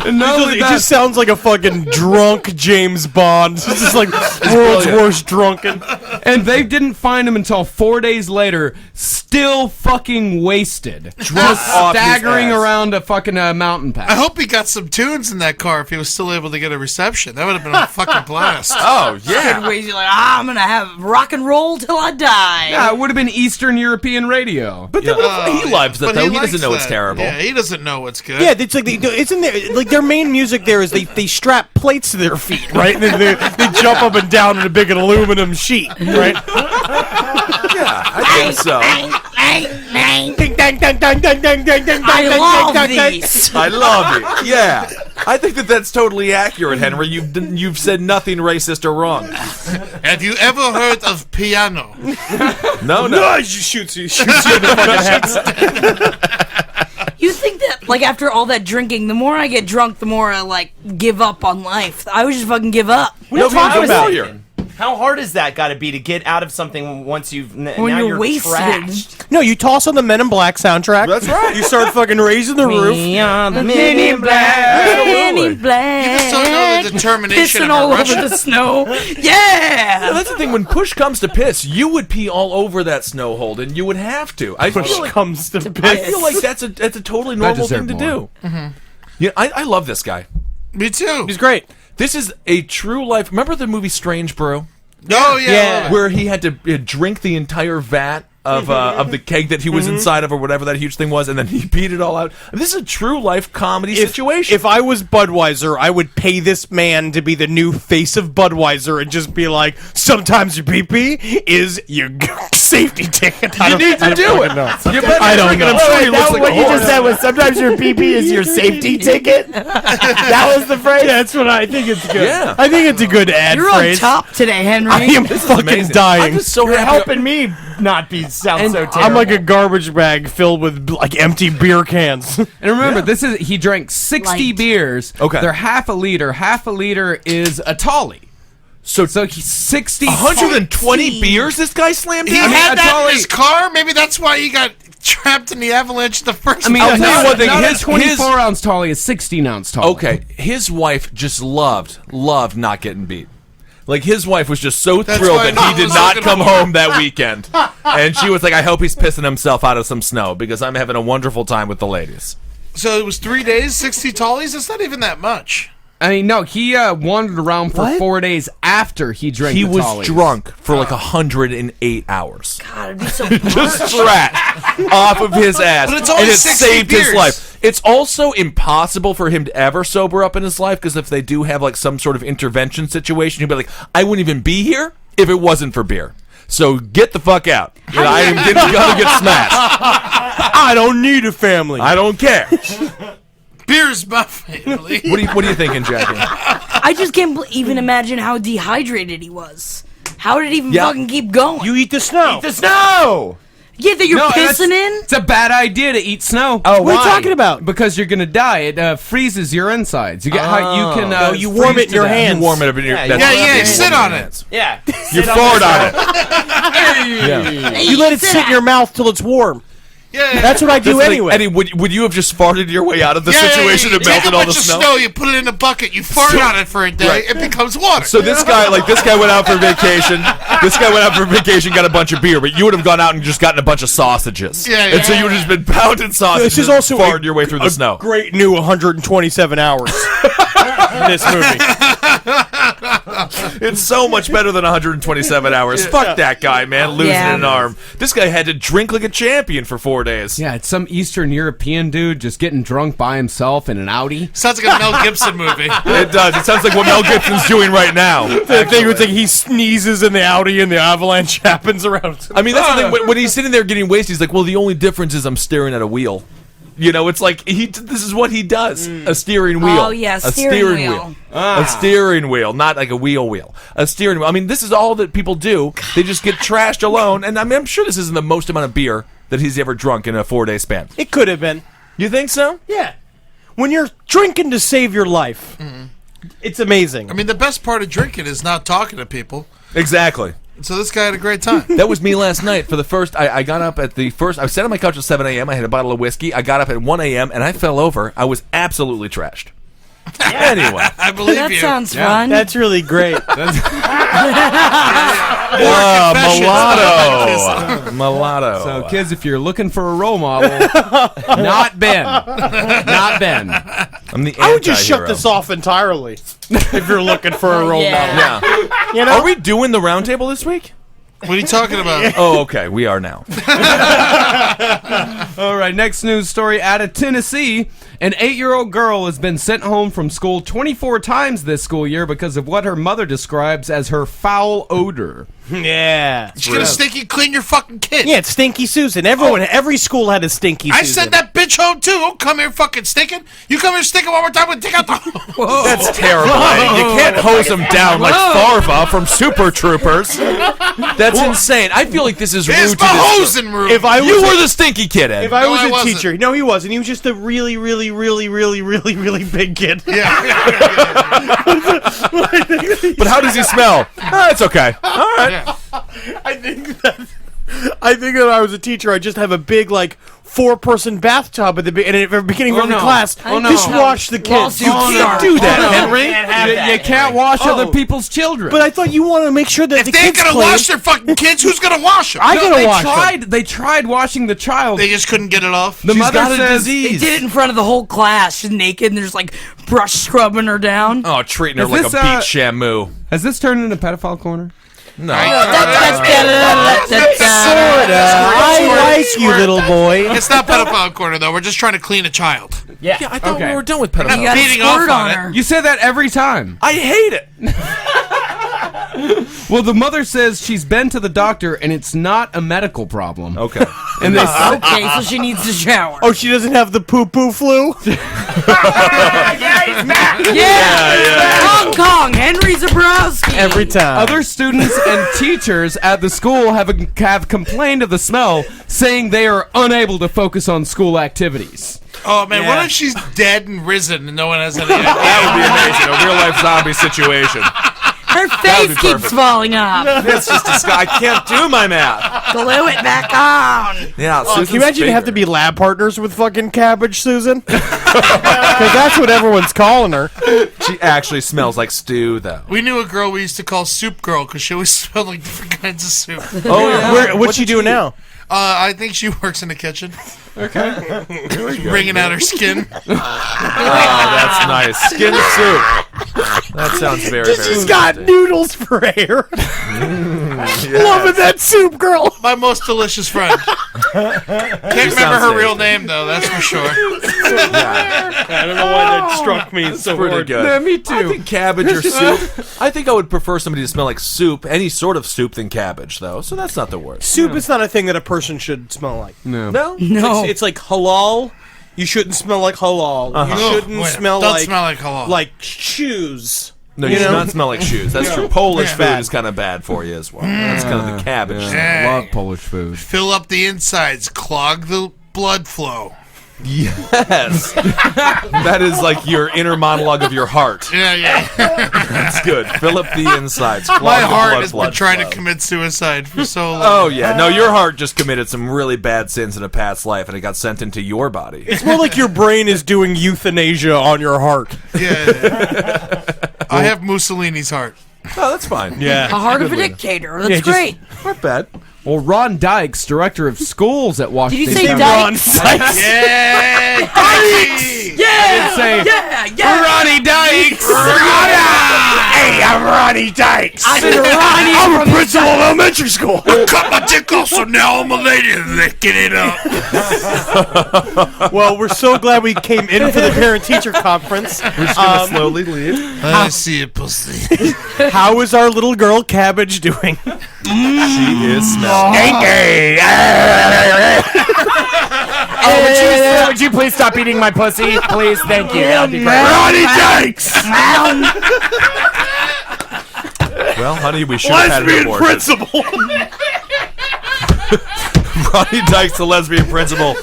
And not only It that, just sounds like a fucking drunk James Bond. It's just like world's worst drunken. and they didn't find him until 4 days later, still fucking wasted. Just off his staggering ass. around a fucking mountain pass. I hope he got some tunes in that car if he was still able to get a reception. That would have been a fucking blast. Oh, yeah. Good ways. You're like, I'm gonna have rock and roll till I die. Yeah, it would have been Eastern European radio. But he loves it, But though. He likes doesn't know it's that. terrible. Yeah, he doesn't know what's good. Yeah, it's like isn't there like their main music there is they strap plates to their feet, right? And they jump up and down in a big aluminum sheet, right? Yeah, I think so. Ding dang dang dang dang dang dang dang I love these. I love it. Yeah. I think that's totally accurate, Henry. You've said nothing racist or wrong. Have you ever heard of piano? No. No, shoots you in the fucking head. You think that, like, after all that drinking, the more I get drunk, the more I, like, give up on life. I would just fucking give up. What are you talking about? Here. How hard is that got to be to get out of something once When now you're you're wasted. trashed? No, you toss on the Men in Black soundtrack. That's right. You start fucking raising the roof. Beyond the Men in black, men in black. You just don't know the determination Pissing of all a over Russian. the snow. Yeah, Yeah. that's the thing. When push comes to piss, you would pee all over that snow, Holden. You would have to. I Push feel like, comes to I piss. feel like that's a totally normal thing to do. Yeah, I love this guy. Me too. He's great. This is a true life. Remember the movie Strange Brew? Oh, yeah. I love it. Where he had to drink the entire vat of the keg that he was inside of, or whatever that huge thing was, and then he beat it all out. This is a true life comedy situation. If I was Budweiser, I would pay this man to be the new face of Budweiser and just be like, sometimes your PP is your safety ticket. you need to do it. You better I don't drink it. know. I'm sure he Wait, looks that like what a you horse. just said was sometimes your PP is your safety ticket? That was the phrase? Yeah, that's what I think it's good. Yeah. I think it's a good ad You're phrase. on top today, Henry. I am This is fucking amazing. dying. I'm just so You're happy. helping me not be sound so terrible. I'm like a garbage bag filled with like empty beer cans. And remember, he drank 60 Light. beers. Okay. They're half a liter. Half a liter is a tolly. So he's 60. 120 beers this guy slammed He down? had that totally- in his car? Maybe that's why he got trapped in the avalanche the first I mean, I'll time. tell you one thing, Not his- a 24-ounce tolly, a 16-ounce tolly. Okay, his wife just loved not getting beat. Like, his wife was just so That's thrilled why that he he did was not looking come over. home that weekend. And she was like, I hope he's pissing himself out of some snow because I'm having a wonderful time with the ladies. So it was 3 days, 60 tallies? That's not even that much. I mean, no, he wandered around for 4 days after he drank He the was tollies. drunk for like 108 hours. God, it'd be so Just scratched off of his ass. But it's only and it 60 saved his beers. life. It's also impossible for him to ever sober up in his life because if they do have like some sort of intervention situation, he'd be like, I wouldn't even be here if it wasn't for beer. So get the fuck out. I am gonna get smashed. I don't need a family. I don't care. Beer's my family. What are you thinking, Jackie? I just can't even imagine how dehydrated he was. How did he even fucking keep going? You eat the snow. Eat the snow. Yeah, that you're pissing in? It's a bad idea to eat snow. Oh, What are you talking about? Because you're gonna die. It freezes your insides. You get you can. you warm freeze it in your to death. hands. You warm it up in your. Yeah, sit on it. Yeah. You fart on it. You let it sit in your mouth till it's warm. Yeah. That's what I do Like, anyway. Eddie, would you have just farted your way out of the situation and melted all the snow? You put it in a bucket, you fart on it for a day, it becomes water. So this guy went out for vacation. This guy went out for vacation, got a bunch of beer, but you would have gone out and just gotten a bunch of sausages. Yeah. So you would have just been pounding sausages. This is also farted your way through the snow. Great new 127 hours. This movie. It's so much better than 127 hours. Fuck that guy, man, losing an arm. This guy had to drink like a champion for 4 days. Yeah, it's some Eastern European dude just getting drunk by himself in an Audi. Sounds like a Mel Gibson movie. It does. It sounds like what Mel Gibson's doing right now. The thing was like he sneezes in the Audi and the avalanche happens around. I mean, that's the thing. When he's sitting there getting wasted, he's like, well, the only difference is I'm staring at a wheel. You know, it's like this is what he does. A steering wheel. Oh, yeah, a steering wheel. A steering wheel, not like a wheel. A steering wheel. I mean, this is all that people do. They just get trashed alone. And I mean, I'm sure this isn't the most amount of beer that he's ever drunk in a 4-day span. It could have been. You think so? Yeah. When you're drinking to save your life, it's amazing. I mean, the best part of drinking is not talking to people. Exactly. So this guy had a great time. That was me last night. For the first, I got up at the first. I sat on my couch at 7 a.m. I had a bottle of whiskey. I got up at 1 a.m. and I fell over. I was absolutely trashed. Anyway, I believe That you. sounds fun. That's really great. mulatto. So, kids, if you're looking for a role model, not Ben. Not Ben. I'm the I would just shut anti-hero. this off entirely if you're looking for a role model. Yeah. You know? Are we doing the roundtable this week? What are you talking about? Oh, okay. We are now. All right, next news story out of Tennessee. An 8-year-old girl has been sent home from school 24 times this school year because of what her mother describes as her foul odor. Yeah. She's gonna stinky clean your fucking kid. Yeah, it's Stinky Susan. Every school had a Stinky Susan. I sent that bitch home too. Don't come here fucking stinking. You come here stinking one more time, we'll take out the. That's terrible. Eddie. You can't hose them down like Farva from Super Troopers. That's insane. I feel like this is rude It's to my this. hosing room. If I was You a- were the stinky kid, Ed. If I No, was I a wasn't. teacher, no, he wasn't. He was just a really, really, really, really, really, really big kid. yeah. But how does he smell? It's okay. All right. I think that if I was a teacher, I'd just have a big like 4-person bathtub at the beginning of every no. class. Oh, no. Dishwash the kids. Lawsuit start. Do that, Henry. You can't wash other people's children. But I thought you want to make sure that If the they ain't kids gonna clean. wash their fucking kids, who's gonna wash them? I No, gotta they wash tried. them. They tried washing the child. They just couldn't get it off. The mother got a says disease. They did it in front of the whole class. She's naked and there's like brush scrubbing her down. Oh, treating her Is like this, a beach shampoo. Has this turned into pedophile corner? No. Sorta. I like you, little boy. It's not pedophile corner though. We're just trying to clean a child. Yeah. I thought Okay. we were done with You pedophiles. got a beating off squirt on on it. her. You say that every time. I hate it. Well, the mother says she's been to the doctor and it's not a medical problem. Okay. And they Okay, so she needs to shower. Oh, she doesn't have the poo-poo flu? Hong Kong, Henry Zebrowski. Every time. other students and teachers at the school have complained of the smell, saying they are unable to focus on school activities. Oh man, Yeah. what if she's dead and risen and no one has any idea? That would be amazing. A real life zombie situation. Her face keeps falling off. That's just disgusting. I can't do my math. Glue it back on. Yeah. Can you imagine you have to be lab partners with fucking Cabbage Susan? Because that's what everyone's calling her. She actually smells like stew, though. We knew a girl we used to call Soup Girl because she always smelled like different kinds of soup. Oh, yeah. What's she doing now? I think she works in the kitchen. Okay. Bringing out her skin. Oh, that's nice. Skin soup. That sounds very, very She's got tasty. noodles for hair. Loving that soup, girl. My most delicious friend. Can't remember her real name though. That's for sure. I don't know why that struck me so Pretty hard. good. Yeah, me too. I think cabbage or soup. I think I would prefer somebody to smell like soup, any sort of soup, than cabbage, though. So that's not the worst. Soup is not a thing that a person should smell like. No. No? No. It's like halal. You shouldn't smell like halal. You shouldn't smell Don't like smell like halal. like shoes. No, you should not smell like shoes. That's true. Polish food Bad. is kind of bad for you as well. That's kind of the cabbage. I love Polish food. Fill up the insides, clog the blood flow. Yes. That is like your inner monologue of your heart. Yeah. That's good. Fill up the insides. Clog My the heart blood has been flow. trying to commit suicide for so long. Oh, yeah. No, your heart just committed some really bad sins in a past life, and it got sent into your body. It's more like your brain is doing euthanasia on your heart. Yeah. I have Mussolini's heart. Oh, that's fine. Yeah. A heart of a dictator. That's Yeah, just- great. Not bad. Well, Ron Dykes, director of schools at Did Washington. you say County- Dykes? Yeah. Yeah. say Yeah. Ronnie Dykes. Hey, I'm Ronnie Dykes. I'm Ronnie from principal of elementary school. Cut my dick off, so now I'm a lady licking it up. Well, we're so glad we came in for the parent-teacher conference. We're just going to slowly leave. I see a pussy. How is our little girl Cabbage doing? She is smelling. Would you please stop eating my pussy? Please, thank you. That'd be great. Ronnie Dykes, Well, honey, we should have had an lesbian abortion. principal. Ronnie Dykes, the lesbian principal.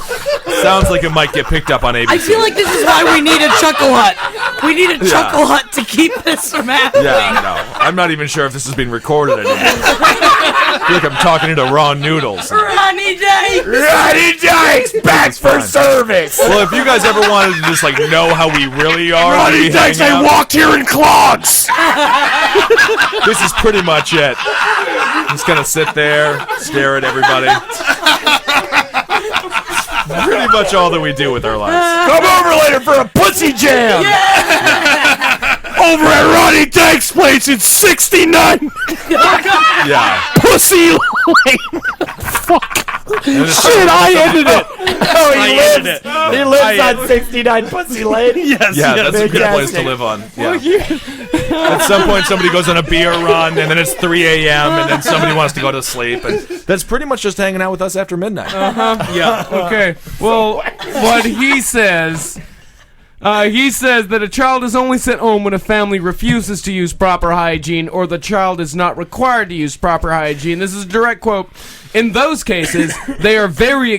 Sounds like it might get picked up on ABC. I feel like this is why we need a chuckle hut. We need a chuckle hut to keep this from happening. Yeah, no. I'm not even sure if this is being recorded anymore. I feel like I'm talking into raw noodles. Ronnie Dykes. Ronnie Dykes, back for service. Well, if you guys ever wanted to just like know how we really are, Ronnie Dykes, I walked here in clogs. This is pretty much it. Just gonna sit there, stare at everybody. Pretty much all that we do with our lives. Come over later for a pussy jam. Over at Ronnie Dykes' place in 69 Yeah. Pussy Lane. Fuck. Shit, I ended it. Oh, he ended lives. it. He lives on 69 Pussy Lane. Yes. Yeah, that's a good place to fantastic. live on. Yeah. At some point, somebody goes on a beer run, and then it's 3 a.m., and then somebody wants to go to sleep, and that's pretty much just hanging out with us after midnight. Yeah. Okay. Well, what he says that a child is only sent home when a family refuses to use proper hygiene or the child is not required to use proper hygiene. This is a direct quote. In those cases, they are very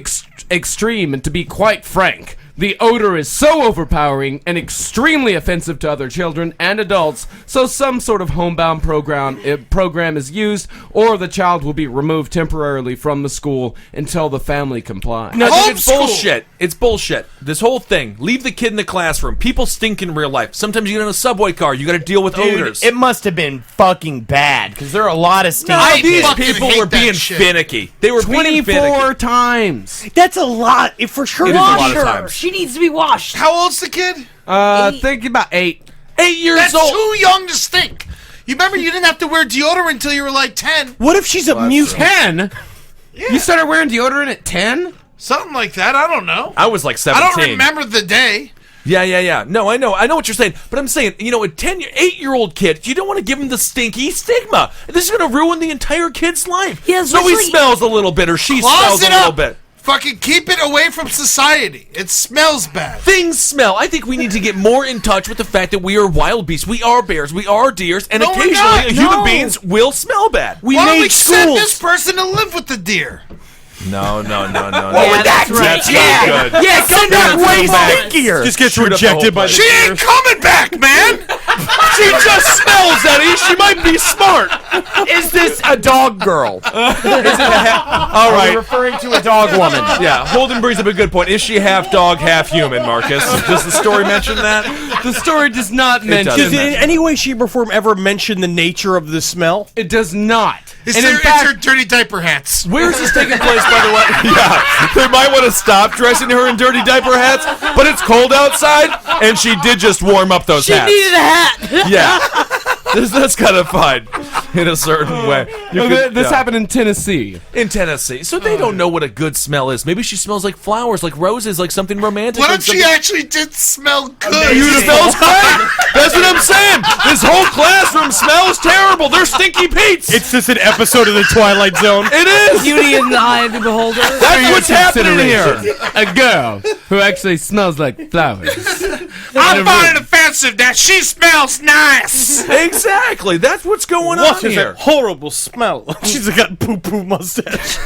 extreme, and to be quite frank, the odor is so overpowering and extremely offensive to other children and adults, so some sort of homebound program is used, or the child will be removed temporarily from the school until the family complies. No, dude, it's Homeschool. bullshit. It's bullshit. This whole thing. Leave the kid in the classroom. People stink in real life. Sometimes you get in a subway car. You got to deal with odors. It must have been fucking bad because there are a lot of stinky. I These fucking people hate were being that shit. finicky. They were being 24 finicky. times. That's a lot. For sure. It is a Wash lot of her. times. She needs to be washed. How old's the kid? Think about 8. 8 years That's old. too young to stink. You remember you didn't have to wear deodorant until you were like 10. What if she's a mutant? 10? You started wearing deodorant at 10? Something like that. I don't know. I was like I 17. don't remember the day. Yeah. No, I know what you're saying. But I'm saying, a 8-year-old kid, you don't want to give him the stinky stigma. This is going to ruin the entire kid's life. Yeah, so he especially- smells a little bit, or she Close smells a it little up. bit. Fucking keep it away from society. It smells bad. Things smell. I think we need to get more in touch with the fact that we are wild beasts. We are bears. We are deers. And No, we're occasionally, not. human No. beings will smell bad. We Why don't made we send schools. this person to live with the deer? No. Yeah, that's right. That's not good. Yeah, come back way stinkier. Just gets Shoot up the rejected whole by the She ain't coming back, man. She just smells, Eddie. She might be smart. Is this a dog girl? All Are we right. referring to a dog woman? Yeah, Holden brings up a good point. Is she half dog, half human, Marcus? Does the story mention that? The story does not mention doesn't. Does it in any way, shape, or form ever mention the nature of the smell? It does not. It's And their, in fact, it's her dirty diaper hats. Where is this taking place, by the way? Yeah, they might want to stop dressing her in dirty diaper hats, but it's cold outside, and she did just warm up those She hats. needed a hat. that. Yeah. That's kind of fine in a certain way. This happened in Tennessee. In Tennessee. So they don't know what a good smell is. Maybe she smells like flowers, like roses, like something romantic. What if she actually did smell good? It smells great. That's what I'm saying. This whole classroom smells terrible. They're stinky Pete's. It's just an episode of The Twilight Zone. It is. Beauty in the eye of the beholder. That's what's happening here. A girl who actually smells like flowers. I find it offensive that she smells nice. Exactly. That's what's going on What is here. a horrible smell? She's got poo-poo mustache.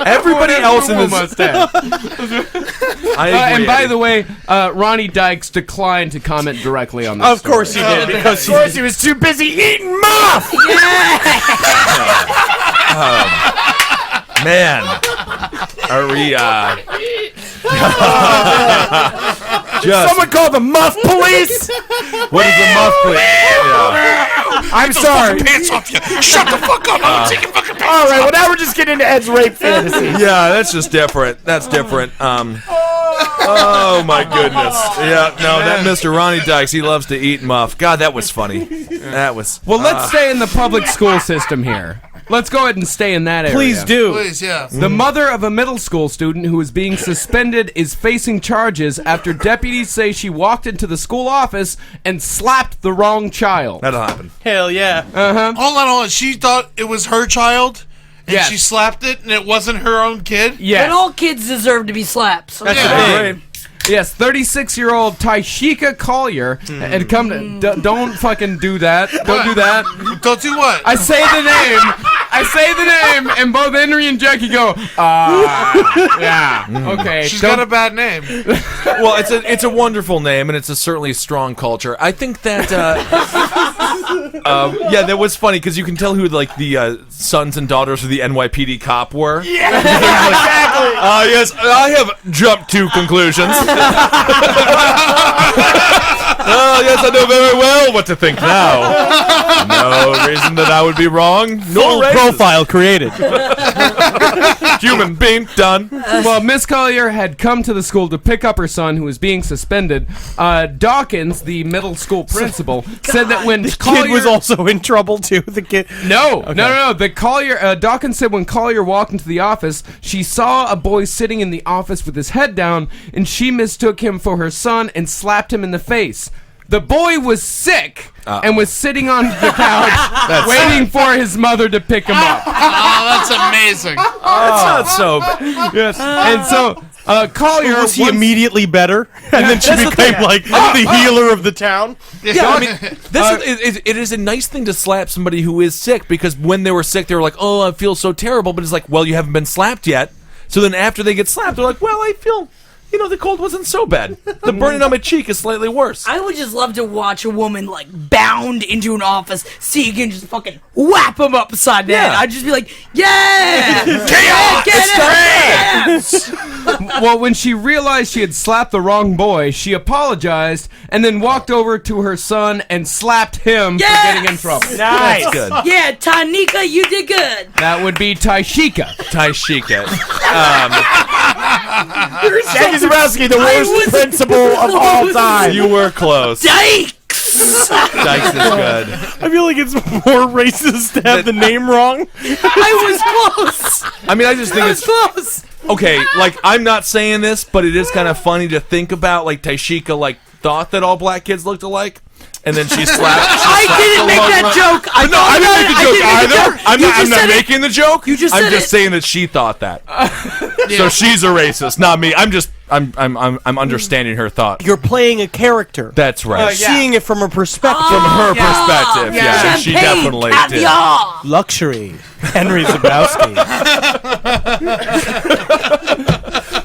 Everybody else in this mustache. I agree, And by Eddie. the way, Ronnie Dykes declined to comment directly on this. Of course he did, because he was too busy eating muff. Man, are we? Just Someone call the muff police. what is the muff police? Yeah. I'm sorry. Pants off you. Shut the fuck up. I'm taking fucking pants All right, well now we're just getting into Ed's rape fantasy. Yeah, that's just different. That's different. Oh my goodness. Yeah, no, that Mr. Ronnie Dykes, he loves to eat muff. God, that was funny. That was. Well, let's stay in the public school system here. Let's go ahead and stay in that area. Please do. Please, yeah. The mother of a middle school student who is being suspended is facing charges after deputies say she walked into the school office and slapped the wrong child. That'll happen. Hell yeah. Hold on. She thought it was her child, and Yes. she slapped it, and it wasn't her own kid? Yes. And all kids deserve to be slapped. So That's Yeah. the thing. Yes, 36-year-old Tyshika Collier had come to... don't fucking do that. Don't do that. Don't do what? I say the name, and both Henry and Jackie go, yeah, okay. She's got a bad name. Well, it's a wonderful name, and it's a certainly strong culture. I think that, yeah, that was funny because you can tell who like the sons and daughters of the NYPD cop were. Yeah, exactly. Yes, I have jumped to conclusions. Yes, I know very well what to think now. No reason that I would be wrong. No Full profile created. human being done. Well, Miss Collier had come to the school to pick up her son who was being suspended. Dawkins, the middle school principal, said that when Collier Kid was also in trouble too. The kid. No. The Collier, Dawkins said when Collier walked into the office, she saw a boy sitting in the office with his head down, and she mistook him for her son and slapped him in the face. The boy was sick and was sitting on the couch waiting for his mother to pick him up. Oh, that's amazing. That's not so bad. Yes. And so Collier Was he immediately better? And then she became like the healer of the town? Yeah, I mean, it is a nice thing to slap somebody who is sick, because when they were sick, they were like, oh, I feel so terrible. But it's like, well, you haven't been slapped yet. So then after they get slapped, they're like, well, I feel... the cold wasn't so bad. The burning on my cheek is slightly worse. I would just love to watch a woman like bound into an office, see you can just fucking whap him upside the head. I'd just be like, yeah! Chaos! Get it! Well, when she realized she had slapped the wrong boy, she apologized and then walked over to her son and slapped him for getting in trouble. Nice. Good. Yeah, Tanika, you did good. That would be Tyshika. Tyshika. Jackie Zebrowski, the worst principal of all time. You were close. Dykes! Dykes is good. I feel like it's more racist to have the name wrong. I was close. I mean, I just think it's... Close. Okay, like, I'm not saying this, but it is kind of funny to think about, like, Tyshika, like, thought that all black kids looked alike, and then she slapped... I didn't make that joke. I didn't make the joke either. I'm not making the joke. You just I'm said just it. saying that she thought that. So she's a racist, not me. I'm understanding her thought. You're playing a character. That's right. Seeing it from a perspective. From her perspective, yeah, she Champagne, definitely did. caviar. Luxury. Henry Zebrowski.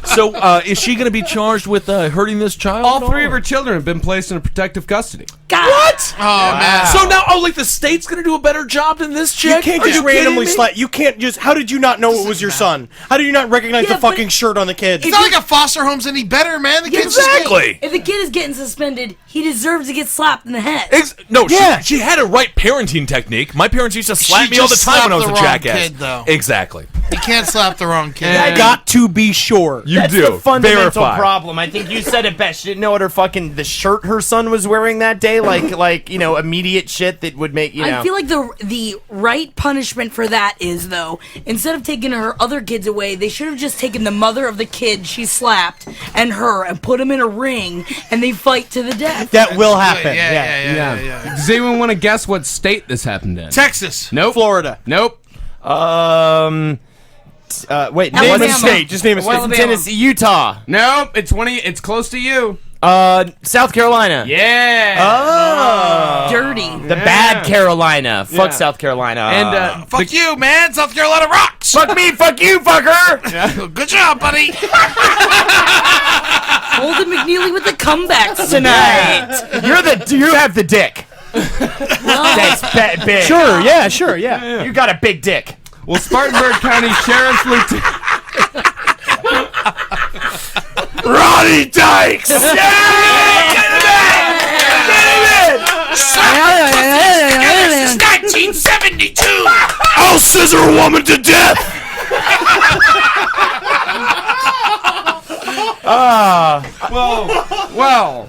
So, is she going to be charged with hurting this child? All three of her children have been placed in protective custody. God. What? Oh, man. So now, like the state's going to do a better job than this chick? You can't Are just you kidding randomly me? slap. You can't just. How did you not know it was your son? How did you not recognize the fucking shirt on the kid? It's not like a foster home's any better, man. The kid's just Exactly. If a kid is getting suspended, he deserves to get slapped in the head. No, she had a right parenting technique. My parents used to slap me all the just time when I was slapped a the wrong jackass. kid, though. Exactly. You can't slap the wrong kid. I got to be sure. You That's do. the fundamental Verify. problem. I think you said it best. She didn't know what the shirt her son was wearing that day, like immediate shit that would make I feel like the right punishment for that is, though, instead of taking her other kids away, they should have just taken the mother of the kid she slapped and her and put them in a ring and they fight to the death. That will happen. Yeah. Does anyone want to guess what state this happened in? Texas. Nope. Florida. Nope. wait, name Alabama. a state. Just name a state. Alabama. Tennessee, Utah, Nope. It's close to you. South Carolina. Yeah. Oh, Dirty. the bad Carolina. Fuck South Carolina. And Fuck you, man. South Carolina rocks. fuck me. Fuck you, fucker. Good job, buddy. Holden McNeely with the comebacks tonight. You have the dick. That's big. Sure, yeah. You got a big dick. well, Spartanburg County Sheriff's Lieutenant. Ronnie Dykes! Since 1972. I'll scissor a woman to death! Well.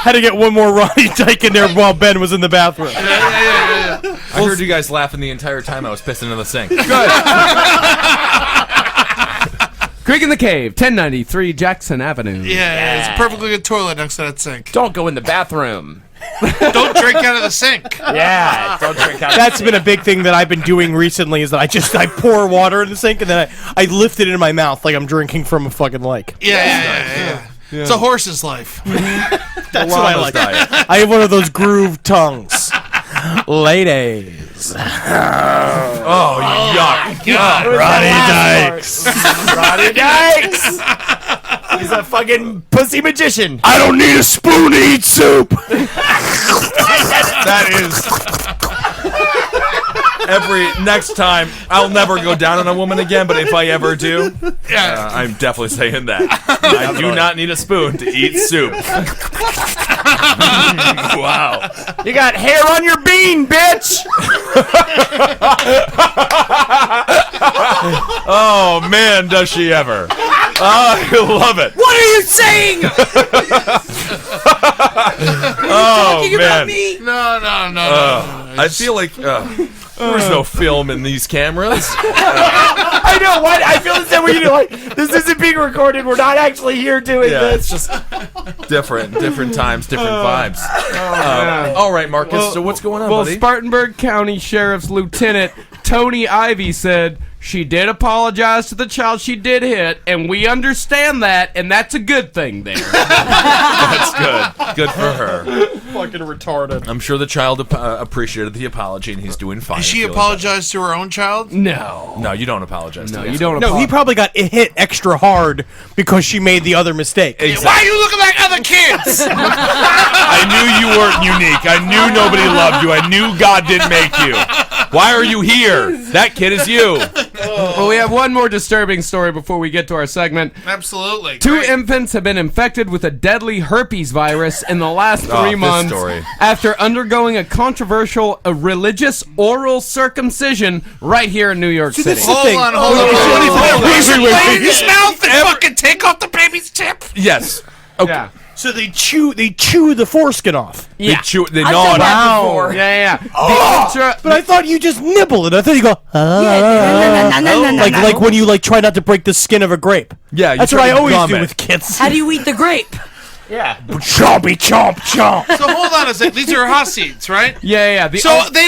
Had to get one more Ronnie Dyke in there while Ben was in the bathroom. I heard you guys laughing the entire time I was pissing in the sink. Creek in the Cave, 1093 Jackson Avenue. Yeah, it's a perfectly good toilet next to that sink. Don't go in the bathroom. Don't drink out of the sink. Yeah, don't drink out. That's been a big thing that I've been doing recently is that I pour water in the sink and then I lift it in my mouth like I'm drinking from a fucking lake. Yeah. It's a horse's life. That's what I like. I have one of those groove tongues. Ladies. Oh, yuck. Ronnie Dykes. Ronnie Dykes. He's a fucking pussy magician. I don't need a spoon to eat soup! That is... Next time, I'll never go down on a woman again, but if I ever do, I'm definitely saying that. I do not need a spoon to eat soup. Wow. You got hair on your bean, bitch. Oh, man, does she ever. I love it. What are you saying? Oh, man. No. I feel like there's no film in these cameras. I know what I feel the same way you do. Like this isn't being recorded. We're not actually here doing It's this. just different times, different vibes. All right, Marcus. So what's going on, Well, buddy? Spartanburg County Sheriff's Lieutenant Tony Ivy said she did apologize to the child she did hit, and we understand that, and that's a good thing there. That's good. Good for her. Fucking retarded. I'm sure the child appreciated the apology, and he's doing fine. Did she feeling apologize to her own child? No. better. No, you don't apologize. No, to you the don't No, he probably got hit extra hard because she made the other mistake. Exactly. Why are you looking like other kids? I knew you weren't unique. I knew nobody loved you. I knew God didn't make you. Why are you here? That kid is you. Well, we have one more disturbing story before we get to our segment. Absolutely. Two Great. infants have been infected with a deadly herpes virus in the last 3 this months story. after undergoing a controversial religious oral circumcision right here in New York City. Hold on. Wait, his mouth and fucking take off the baby's tip. Yes. Yeah. So they chew the foreskin off. They chew. They I've gnaw done it that out. before. Yeah. Oh, The ultra, but I thought you just nibble it. I thought you go like when you like try not to break the skin of a grape. Yeah, you That's try what I to always gum do it. with kids. How do you eat the grape? Yeah. Chompy chomp chomp. So hold on a sec. These are Hasids, right? yeah. The So they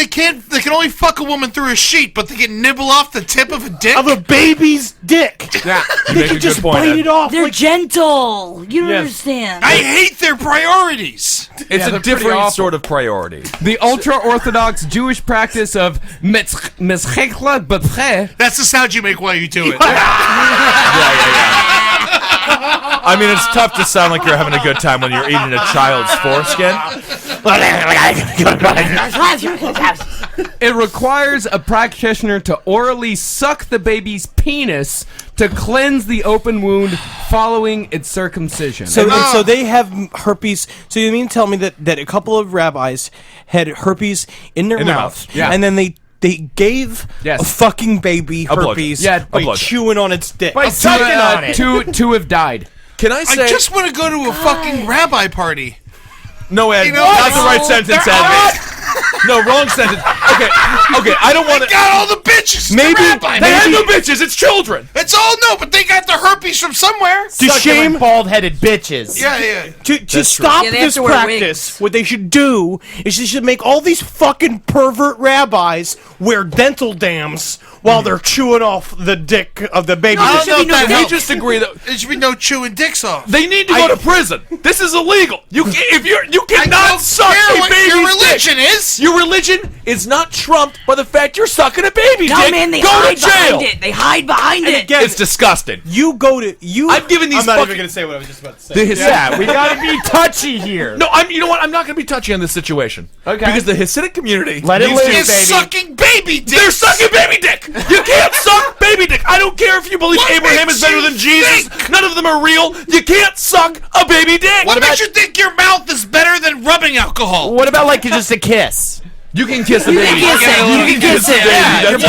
can only fuck a woman through a sheet, but they can nibble off the tip of a dick. Of a baby's dick. yeah. You They make a can good just point, bite Ed. it off. They're like, gentle. You don't Yes. understand. I hate their priorities. It's Yeah, a they're pretty different awful. sort of priority. The ultra-Orthodox Jewish practice of meschekla b'pche. That's the sound you make while you do it. I mean, it's tough to sound like you're having a good time when you're eating a child's foreskin. It requires a practitioner to orally suck the baby's penis to cleanse the open wound following its circumcision. So they have herpes. So you mean to tell me that a couple of rabbis had herpes in their mouth, yeah. and then they They gave a fucking baby herpes by chewing on its dick. By sucking on it. Two have died. Can I say? I just want to go to a fucking rabbi party. No, Ed, You know, not the right sentence, Ed. No, wrong sentence. Okay, I don't want to. They got all the bitches. Maybe the rabbi. they have no bitches. It's children. It's all but they got the herpes from somewhere. To shame bald-headed bitches. Yeah. To stop this practice, what they should do is they should make all these fucking pervert rabbis wear dental dams while they're chewing off the dick of the baby. I don't know if that helps. Just agree that there should be no chewing dicks off. They need to go to prison. This is illegal. You cannot suck a baby's your religion dick. is. Your religion is not trumped by the fact you're sucking a baby No, dick. man, they go hide to jail. behind it. They hide behind it. Again, It's disgusting. I'm giving these. I'm not even going to say what I was just about to say. We gotta be touchy here. No, you know what? I'm not going to be touchy on this situation. Okay. Because the Hasidic community Let it live, Is baby. sucking baby dicks. They're sucking baby dick. You can't suck baby dick. I don't care if you believe What Abraham makes is better you than Jesus. think? None of them are real. You can't suck a baby dick. What makes you think your mouth is better than rubbing alcohol? What about like just a kiss? You can kiss a baby. kiss it. You can kiss it. Yeah, One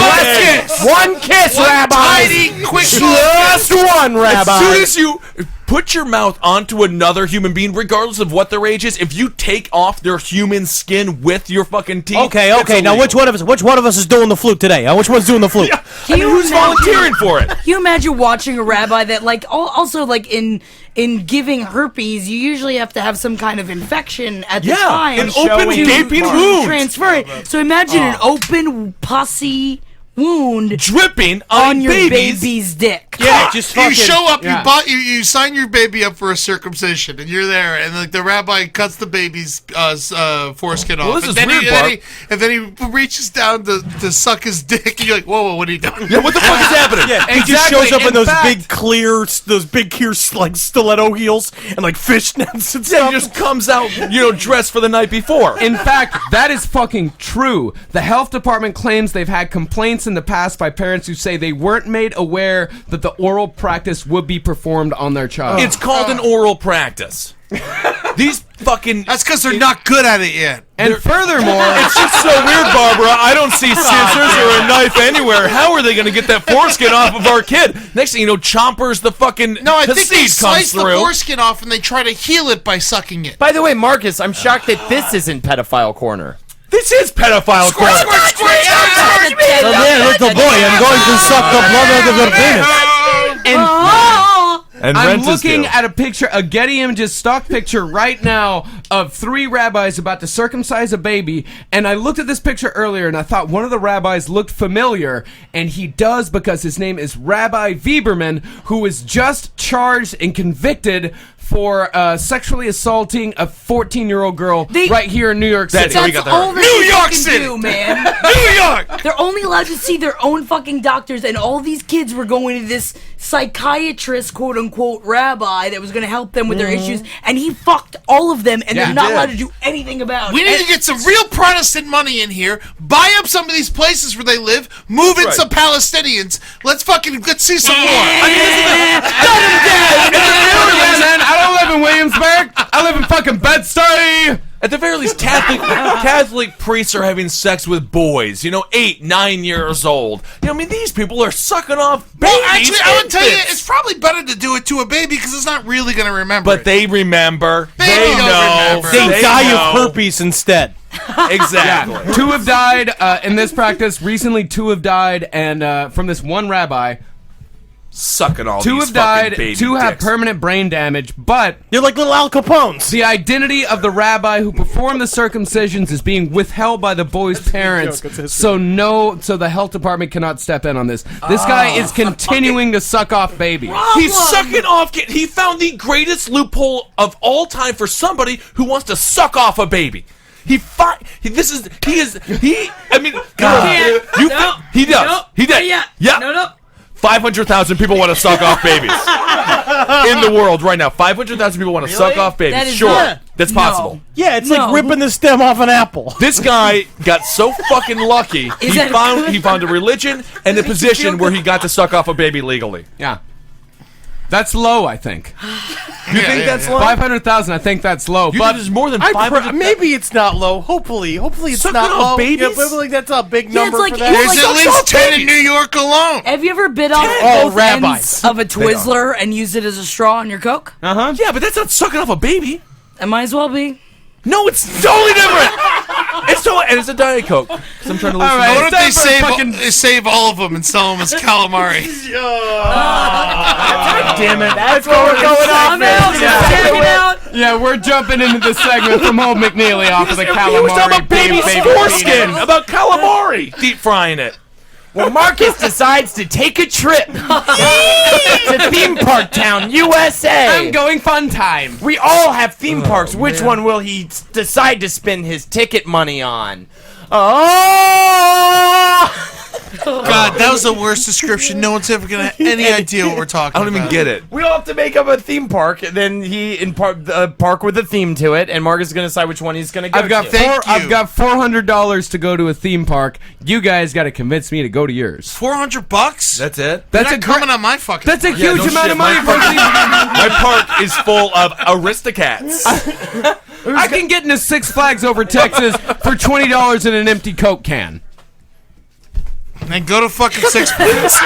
kiss. One kiss, Rabbi. Tiny, quick Just one, Rabbi. As soon as you put your mouth onto another human being, regardless of what their age is, if you take off their human skin with your fucking teeth, Okay. it's Now illegal. which one of us is doing the flute today? Which one's doing the flute? Yeah. Can you Who's imagine- volunteering for it? Can you imagine watching a rabbi that, like, also, like, in giving herpes, you usually have to have some kind of infection at the time. an open to gaping wound. transfer it. So imagine an open pussy wound Dripping on your babies. baby's dick. Yeah, just You fucking. show up, yeah. you sign your baby up for a circumcision, and you're there, and like the rabbi cuts the baby's foreskin off, this is and, then weird, and, then Barb. he, and then he reaches down to suck his dick, and you're like, whoa, what are you doing? Yeah, what the fuck is happening? Yeah, he just Exactly. shows up in In those fact- big clear like stiletto heels and like fishnets and Yeah, stuff. he just comes out, dressed for the night before. In fact, that is fucking true. The health department claims they've had complaints in the past by parents who say they weren't made aware that the oral practice would be performed on their child. It's called an oral practice. These fucking... That's because they're not good at it yet. And furthermore, It's just so weird, Barbara. I don't see scissors or a knife anywhere. How are they going to get that foreskin off of our kid? Next thing you know, Chompers the fucking... No, I the think they seed slice comes the through. foreskin off, and they try to heal it by sucking it. By the way, Marcus, I'm shocked that this isn't pedophile corner. This is pedophile corner. Come here, little boy. I'm going to suck the blood out of your penis. And I'm rent is looking due. at a picture, a Getty Images stock picture right now of 3 rabbis about to circumcise a baby, and I looked at this picture earlier and I thought one of the rabbis looked familiar, and he does because his name is Rabbi Lieberman, who was just charged and convicted for sexually assaulting a 14-year-old girl right here in New York City. That's how he That's got there. all New they York can City! do, man. New York! They're only allowed to see their own fucking doctors, and all these kids were going to this psychiatrist, quote unquote, rabbi that was going to help them with their issues, and he fucked all of them, and Yeah, they're not he did. allowed to do anything about We it. need to get some real Protestant money in here, buy up some of these places where they live, move in Right. some Palestinians. Let's see some war. Man, I don't live in Williamsburg. I live in fucking Bed-Stuy. At the very least, Catholic priests are having sex with boys, 8, 9 years old. These people are sucking off babies. Well, actually, I would tell you, infants. it's probably better to do it to a baby because it's not really going to remember. But it. they remember. Baby They don't know. remember. They die know. of herpes instead. Exactly. 2 have died in this practice. Recently, 2 have died, and from this one rabbi, Sucking all 2 these have died, fucking baby 2 have dicks. permanent brain damage, but They're like little Al Capones. the identity of the rabbi who performed the circumcisions is being withheld by the boy's parents, so the health department cannot step in on this. This guy is continuing to suck off babies. He's sucking off. He found the greatest loophole of all time for somebody who wants to suck off a baby. He does. He does. No. 500,000 people want to suck off babies in the world right now. 500,000 people want to suck off babies. That is Sure, not- that's no. possible. Yeah, it's No. like ripping the stem off an apple. This guy got so fucking lucky. Is that good? He found a religion and a position where he got to suck off a baby legally. Yeah. That's low, I think. You think that's low? 500,000, I think that's low. You but think there's more than 500? Maybe it's not low. Hopefully it's Sucking not off low. babies? Yeah, hopefully that's a big number it's like- for that. it's There's like- at least 10 in New York alone. Have you ever bit off All both rabbis. ends of a Twizzler and used it as a straw in your Coke? Uh-huh. Yeah, but that's not sucking off a baby. It might as well be. No, it's totally different. And it's a Diet Coke. 'Cause I'm trying to lose. All right, What if they it's time for they save all of them and sell them as calamari? Damn it. That's what we're going on Check it out. Yeah, we're jumping into the segment from Holden McNeely off of the calamari. He was talking about baby baby foreskin, about calamari, deep frying it. Well, Marcus decides to take a trip to Theme Park Town, USA. I'm going fun time. We all have theme parks. Which one will he decide to spend his ticket money on? Oh! God, that was the worst description. No one's ever gonna have any idea what we're talking about. I don't even get it. We all have to make up a theme park, and then he in park with a theme to it, and Marcus is gonna decide which one he's gonna go I've got to. I've got $400 to go to a theme park. You guys got to convince me to go to yours. $400? That's it. That's Not coming on my fucking. That's a park. huge no amount shit. of money for a theme park. My park is full of Aristocats. I can get into Six Flags over Texas for $20 in an empty Coke can. Then go to fucking Six Flags.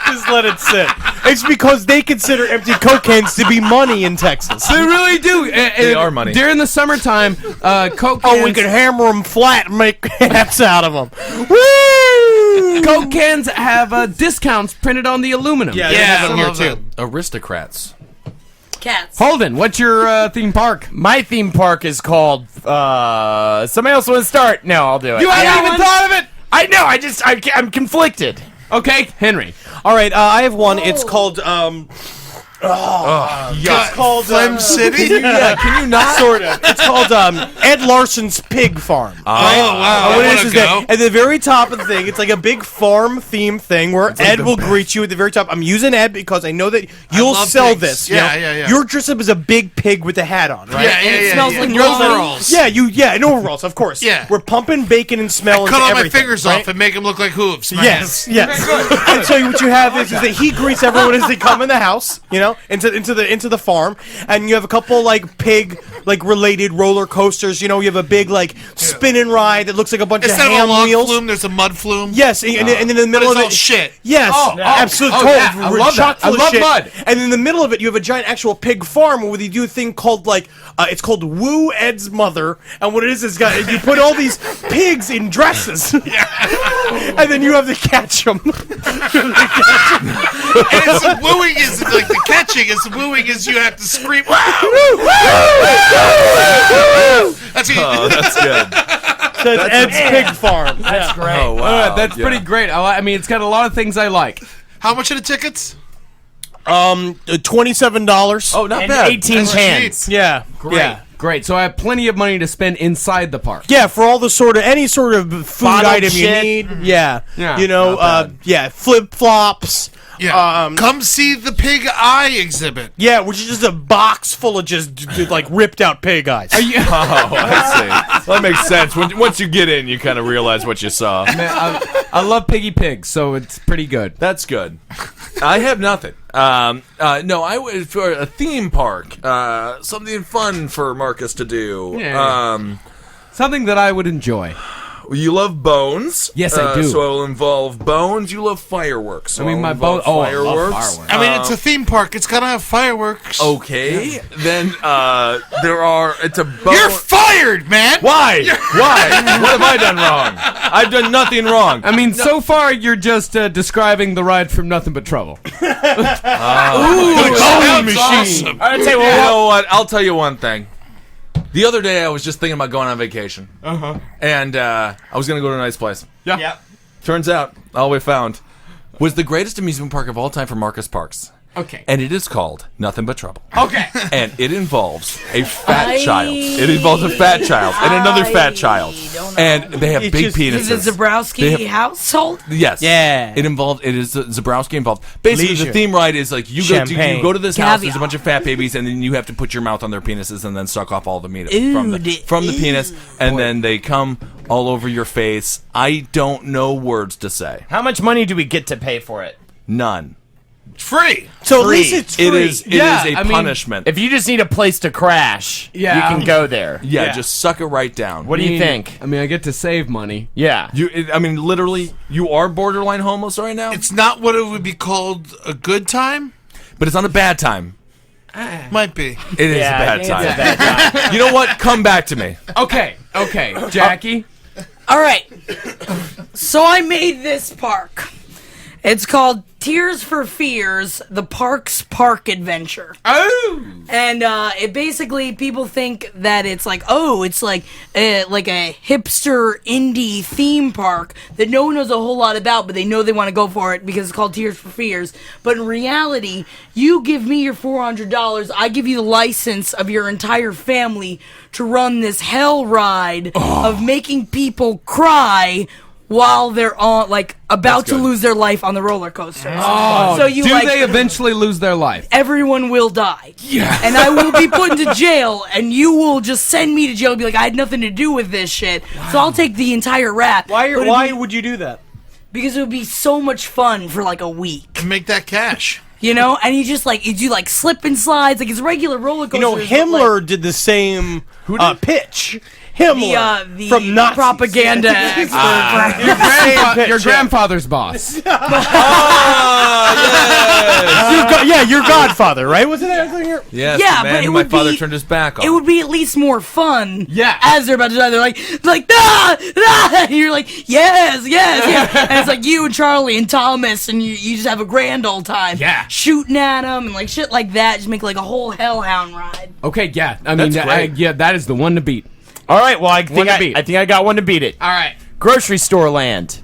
Just let it sit. It's because they consider empty Coke cans to be money in Texas. They really do. They are money. During the summertime, Coke cans... Oh, we can hammer them flat and make hats out of them. Woo! Coke cans have discounts printed on the aluminum. Yeah, Yeah, they have I them here love too. that. Aristocrats. Cats. Holden, what's your theme park? My theme park is called. Somebody else want to start? No, I'll do it. You haven't even thought of it? I know. I'm conflicted. Okay, Henry. All right, I have one. It's called It's called Flem City. can you not? Sort of. It's called Ed Larson's Pig Farm. Oh wow! What I it want is to that go. at the very top of the thing, it's like a big farm theme thing where Ed will greet you at the very top. I'm using Ed because I know that you'll love sell pigs. this. Yeah, you know? yeah. You're dressed up as a big pig with a hat on, right? Yeah, yeah, yeah. smells yeah. like In roasted- overalls. Yeah, in overalls, of course. Yeah. We're pumping bacon and smell Cut into all my everything, fingers right? off and make them look like hooves. my Yes, hands. yes. And so what you have is that he greets everyone as they come in the house, you know, into the farm, and you have a couple like pig related roller coasters. You know, you have a big spinning ride that looks like a bunch Instead of of a ham log wheels. flume, there's a mud flume. Yes, and in the middle it's of all it, shit. Yes, absolutely. Totally. yeah, I love that. Chock full I of love shit. mud. And in the middle of it, you have a giant actual pig farm where you do a thing called it's called Woo Ed's Mother, and what it is you put all these pigs in dresses, and then you have to catch them. And it's the wooing is like the catching. It's the wooing is you have to scream. That's what Oh, that's good. So it's Ed's Pig Farm. That's Great. Oh wow, That's pretty great. I mean, it's got a lot of things I like. How much are the tickets? $27. Oh, not And bad. 18 That's cans. Yeah, Great. yeah. Great. So I have plenty of money to spend inside the park. Yeah, for all the any sort of food Bottled item shit. you need. Yeah. Yeah, You know, not flip flops. Yeah. Come see the pig eye exhibit. Yeah, which is just a box full of just ripped out pig eyes. Oh, I see. That makes sense. Once you get in, you kind of realize what you saw. Man, I love piggy pigs, so it's pretty good. That's good. I have nothing. No, I went for a theme park. Something fun for Marcus to do. Yeah. Something that I would enjoy. You love bones. Yes, I do. So it'll involve bones. You love fireworks. So I mean, it'll my involve boat. Oh, I fireworks. love fireworks. I mean, it's a theme park. It's gotta have fireworks. Okay. Then there are. It's a bone. You're fired, man. Why? Why? What have I done wrong? I've done nothing wrong. I mean, so far you're just describing the ride from Nothing But Trouble. Sounds awesome. I'd say, You know what? I'll tell you one thing. The other day, I was just thinking about going on vacation. And I was going to go to a nice place. Yeah. Turns out, all we found was the greatest amusement park of all time for Marcus Parks. Okay. And it is called Nothing But Trouble. Okay. And it involves a fat child. It involves a fat child and another fat child. And they have big penises. Is it Zebrowski household? Yes. Yeah. It is Zebrowski involved. Basically, Leisure. the theme ride is like you Champagne. go to this house. Caviar. There's a bunch of fat babies, and then you have to put your mouth on their penises and then suck off all the meat Ooh, from the penis, and then they come all over your face. I don't know words to say. How much money do we get to pay for it? None. Free. So at least it's free. It is a punishment. If you just need a place to crash, you can go there. Yeah, just suck it right down. What do you think? I mean, I get to save money. Yeah. Literally, you are borderline homeless right now. It's not what it would be called a good time, but it's not a bad time. Might be. It is a bad time. You know what? Come back to me. Okay, Jackie. All right. So I made this park. It's called Tears for Fears, the Park's Park Adventure. Oh! And it basically, people think that it's like a hipster indie theme park that no one knows a whole lot about, but they know they want to go for it because it's called Tears for Fears. But in reality, you give me your $400, I give you the license of your entire family to run this hell ride of making people cry while they're about to lose their life on the roller coaster. Oh, so do they eventually lose their life? Everyone will die. Yeah. And I will be put into jail, and you will just send me to jail and be like, I had nothing to do with this shit. Wow. So I'll take the entire rap. Why would you do that? Because it would be so much fun for like a week. And make that cash. You know, and you do slip and slides, it's regular roller coasters. You know, Himmler did the same pitch. Himmler the from Nazi propaganda expert. Your grandfather's boss. Your godfather, right? Wasn't that here? Yes, yeah, the man but who my father turned his back on. It would be at least more fun. Yeah. As they're about to die, they're like and you're like, yes. And it's like you and Charlie and Thomas, and you just have a grand old time. Yeah. Shooting at them and shit like that. Just make a whole hellhound ride. Okay, yeah. I mean, that is the one to beat. All right, well, I think I got one to beat it. All right. Grocery store land.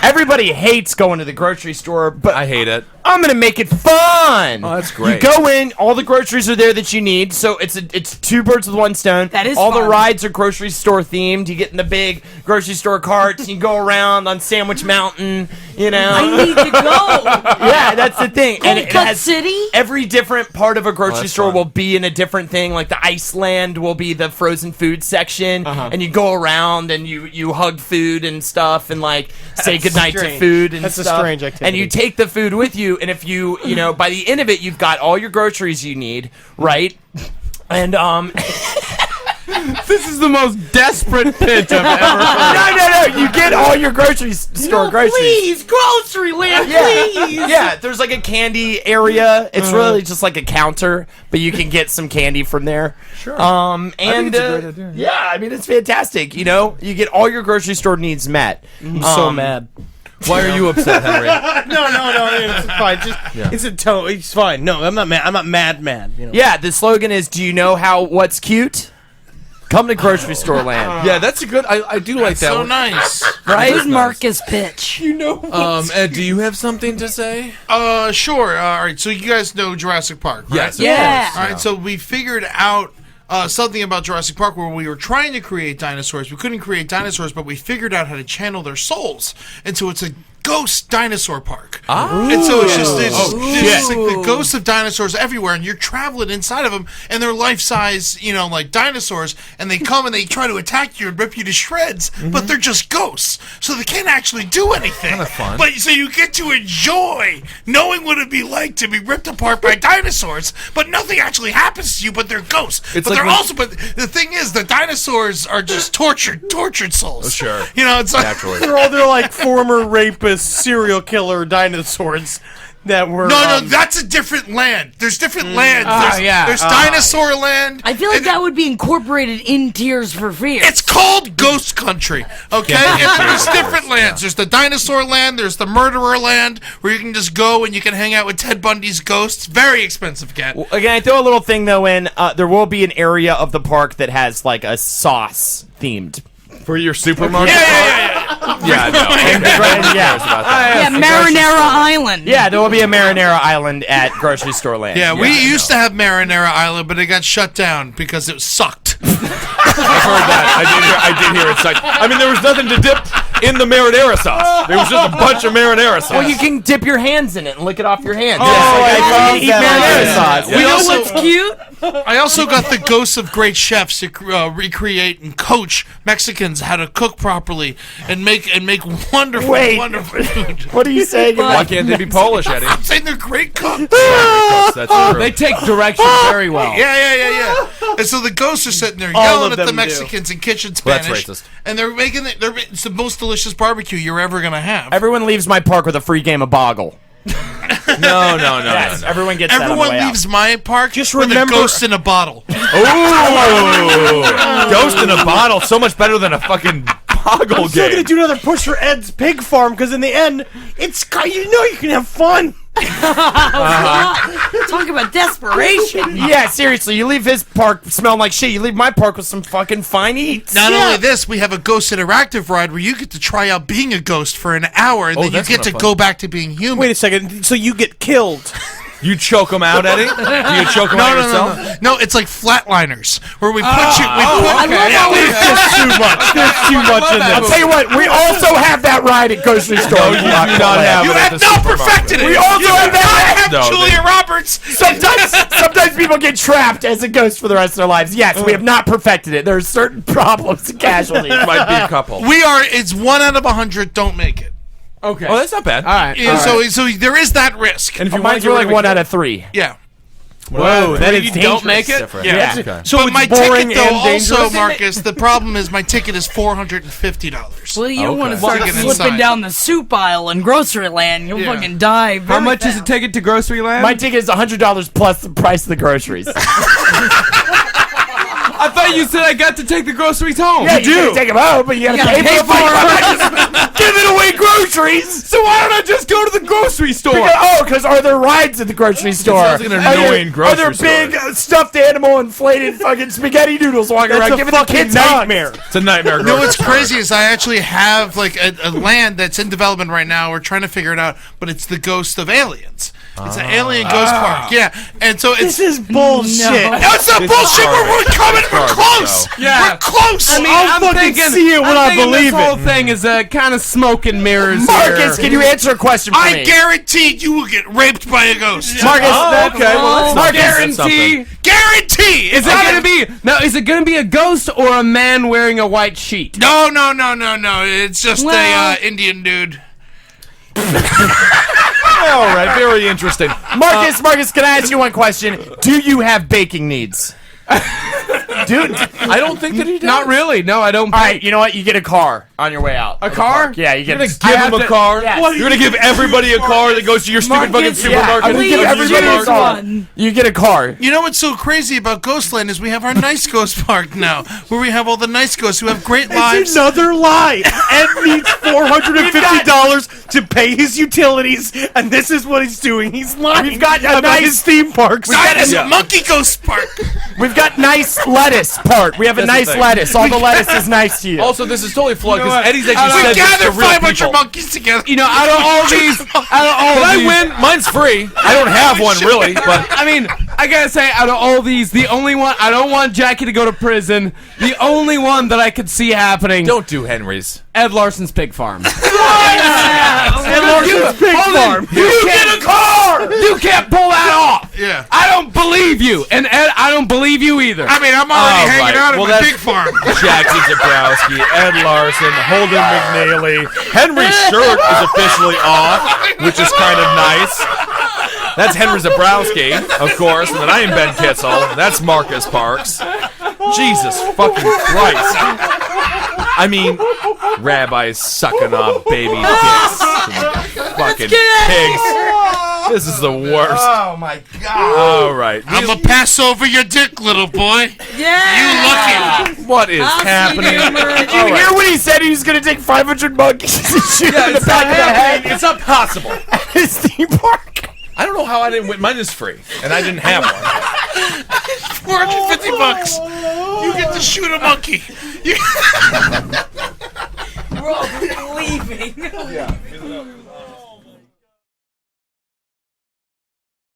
Everybody hates going to the grocery store, but I hate it. I'm gonna make it fun. Oh, that's great. You go in, all the groceries are there that you need, so it's two birds with one stone. That is all fun. the rides are grocery store themed. You get in the big grocery store carts, and you go around on Sandwich Mountain. You know, I need to go. Yeah, that's the thing. And it has City. Every different part of a grocery store fun. will be in a different thing. Like the Iceland will be the frozen food section, and you go around and you hug food and stuff, and say goodnight to food and That's stuff. a strange activity. And you take the food with you, and if you by the end of it, you've got all your groceries you need, right? And This is the most desperate pitch I've ever heard. No. You get all your grocery store groceries. Please, grocery land, please. Yeah, there's a candy area. It's really just like a counter, but you can get some candy from there. Sure. And I think it's a great idea. Yeah, I mean it's fantastic. You get all your grocery store needs met. I'm so mad. Why are you upset, Henry? No, it's fine. It's fine. No, I'm not mad. I'm not mad. You know? Yeah, the slogan is, "Do you know what's cute? Come to grocery store land." Yeah, that's a good. I do like that. So one. nice. Right? Who's Marcus' pitch? Ed, do you have something to say? Sure. All right. So you guys know Jurassic Park, right? Yes. Yeah. All right. So we figured out something about Jurassic Park where we were trying to create dinosaurs. We couldn't create dinosaurs, but we figured out how to channel their souls. And so it's a ghost dinosaur park. And so it's just the ghosts of dinosaurs everywhere, and you're traveling inside of them, and they're life-size, like dinosaurs, and they come and they try to attack you and rip you to shreds, but they're just ghosts, so they can't actually do anything. Kind of fun. But so you get to enjoy knowing what it'd be like to be ripped apart by dinosaurs, but nothing actually happens to you, but they're ghosts. It's but like but the thing is, the dinosaurs are just tortured souls. Oh, sure. It's like Naturally. They're former rapists, serial killer dinosaurs that were. No, that's a different land. There's different lands. There's dinosaur land. I feel like that would be incorporated in Tears for Fears. It's called Ghost Country, okay? And there's different lands. There's the dinosaur land. There's the murderer land, where you can just go and you can hang out with Ted Bundy's ghosts. Very expensive, cat. Well, again, I throw a little thing though in. There will be an area of the park that has a sauce themed. For your supermarket? Yeah. Marinara Island. Yeah, there will be a Marinara Island at grocery store land. Yeah, we used to have Marinara Island, but it got shut down because it sucked. I've heard that. I did hear it sucked. I mean, there was nothing to dip in the marinara sauce. There was just a bunch of marinara sauce. Well, you can dip your hands in it and lick it off your hands. I love eat that marinara idea. sauce. You know what's cute? I also got the ghosts of great chefs to recreate and coach Mexicans how to cook properly and make wonderful, wonderful food. What are you saying? Why can't they be Polish, Eddie? I'm saying they're great cooks. That's true. They take direction very well. Yeah. And so the ghosts are sitting there All yelling of at the them Mexicans in kitchen Well, that's Spanish, racist. and they're making it. It's the most delicious barbecue you're ever gonna have. Everyone leaves my park with a free game of Boggle. No. Yes, everyone gets that on the Everyone way leaves my park Just with remember- a ghost in a bottle. Ooh, ghost in a bottle, so much better than a fucking Boggle I'm still game. gonna do another push for Ed's pig farm because in the end, you can have fun. Talk about desperation. Yeah, seriously, you leave his park smelling like shit. You leave my park with some fucking fine eats. Not only this, we have a ghost interactive ride where you get to try out being a ghost for an hour, and then you that's get to kinda go back to being human. Wait a second. So you get killed? You choke them out, Eddie? Do you choke them out yourself? No, it's like flatliners, where we put you. I love how we There's too much. There's too much in I'll this. tell you what, we also have that ride at grocery store. No, you do not have You it at have the not supermarket. perfected it. We also have that. have No, Julia Roberts. Sometimes people get trapped as a ghost for the rest of their lives. Yes, we have not perfected it. There are certain problems and casualties. Might be a couple. It's 1 out of 100 don't make it. Okay. Oh, that's not bad. All right. Yeah, so there is that risk. And if you want Mine's to were like 1 out of 3. Yeah. Whoa, that is you dangerous. don't make it? Different. Yeah. Okay. So it's my boring ticket, though, and dangerous? also, Marcus, the problem is my ticket is $450. Well, you don't want to Okay. start Walking slipping inside. down the soup aisle in grocery land. You'll Yeah. fucking die. How very much is a fast. ticket to grocery land? My ticket is $100 plus the price of the groceries. I thought you said I got to take the groceries home. Yeah, you do take them home, but you gotta pay for them. Giving away groceries. So why don't I just go to the grocery store? Because are there rides at the grocery store? sounds like an annoying Are there grocery big stuffed animal inflated fucking spaghetti noodles walking around That's a giving the fucking kids nightmare. It's a nightmare. You know what's crazy is I actually have like a land that's in development right now. We're trying to figure it out, but it's the Ghost of Aliens. It's an alien ghost park. Yeah, and so it's. This is bullshit. That's not bullshit. We're coming. We're Garbage, close. though. Yeah. We're close. I mean, I'll I'm fucking thinking, see it when I believe this whole it. thing is kind of smoke and mirrors. Marcus, here. can you answer a question for I me? guaranteed you will get raped by a ghost. Marcus, Oh, okay. Well, that's guarantee. Guarantee. Is it gonna be now? Is it gonna be a ghost or a man wearing a white sheet? No. It's just Well- a Indian dude. all right. Very interesting. Marcus, can I ask you one question? Do you have baking needs? Dude, I don't think that he does. Not really. No, I don't. All right, you know what? You get a car on your way out. A car? Yeah, you get You're gonna give him a car? Yes. You're gonna give everybody a car that goes to your stupid fucking Marcus, supermarket? I'm gonna give Please everybody a choose car. one. You get a car. You know what's so crazy about Ghostland is we have our nice ghost park now, where we have all the nice ghosts who have great lives. It's another lie. Ed needs $450 to pay his utilities, and this is what he's doing. He's lying. We've got a about nice- his theme parks. It's a monkey ghost park. We've got nice lettuce part. We have a That's the nice thing. lettuce. All the lettuce is nice to you. Also, this is totally flawed because what? Eddie's actually We said this to gathered real 500 people. monkeys together. You know, out of all these, Can I win? Mine's free. I don't have one really, but I mean, I gotta say, out of all these, the only one I don't want Jackie to go to prison. The only one that I could see happening, don't do Henry's. Ed Larson's pig farm. Ed Larson's pig farm. You get a car. You can't pull that off. Yeah. I don't believe you, and Ed, I don't believe you either. I mean, I'm already Oh, hanging right. out at Well, my that's- big farm. Jackie Zebrowski, Ed Larson, Holden McNeely. Henry's shirt is officially off, which is kind of nice. That's Henry Zebrowski, of course, and then I am Ben Kissel. That's Marcus Parks. Jesus fucking Christ. I mean, rabbis sucking off baby dicks. Fucking pigs. This is the worst. Oh my god. All right. I'm gonna pass over your dick, little boy. Yeah. You lucky. What is happening? Did you hear what he said? He was going to take 500 monkeys and shoot him in the back of the head It's not possible. at his theme park. I don't know how I didn't win. Mine is free, and I didn't have one. $450. You get to shoot a monkey. We're all leaving.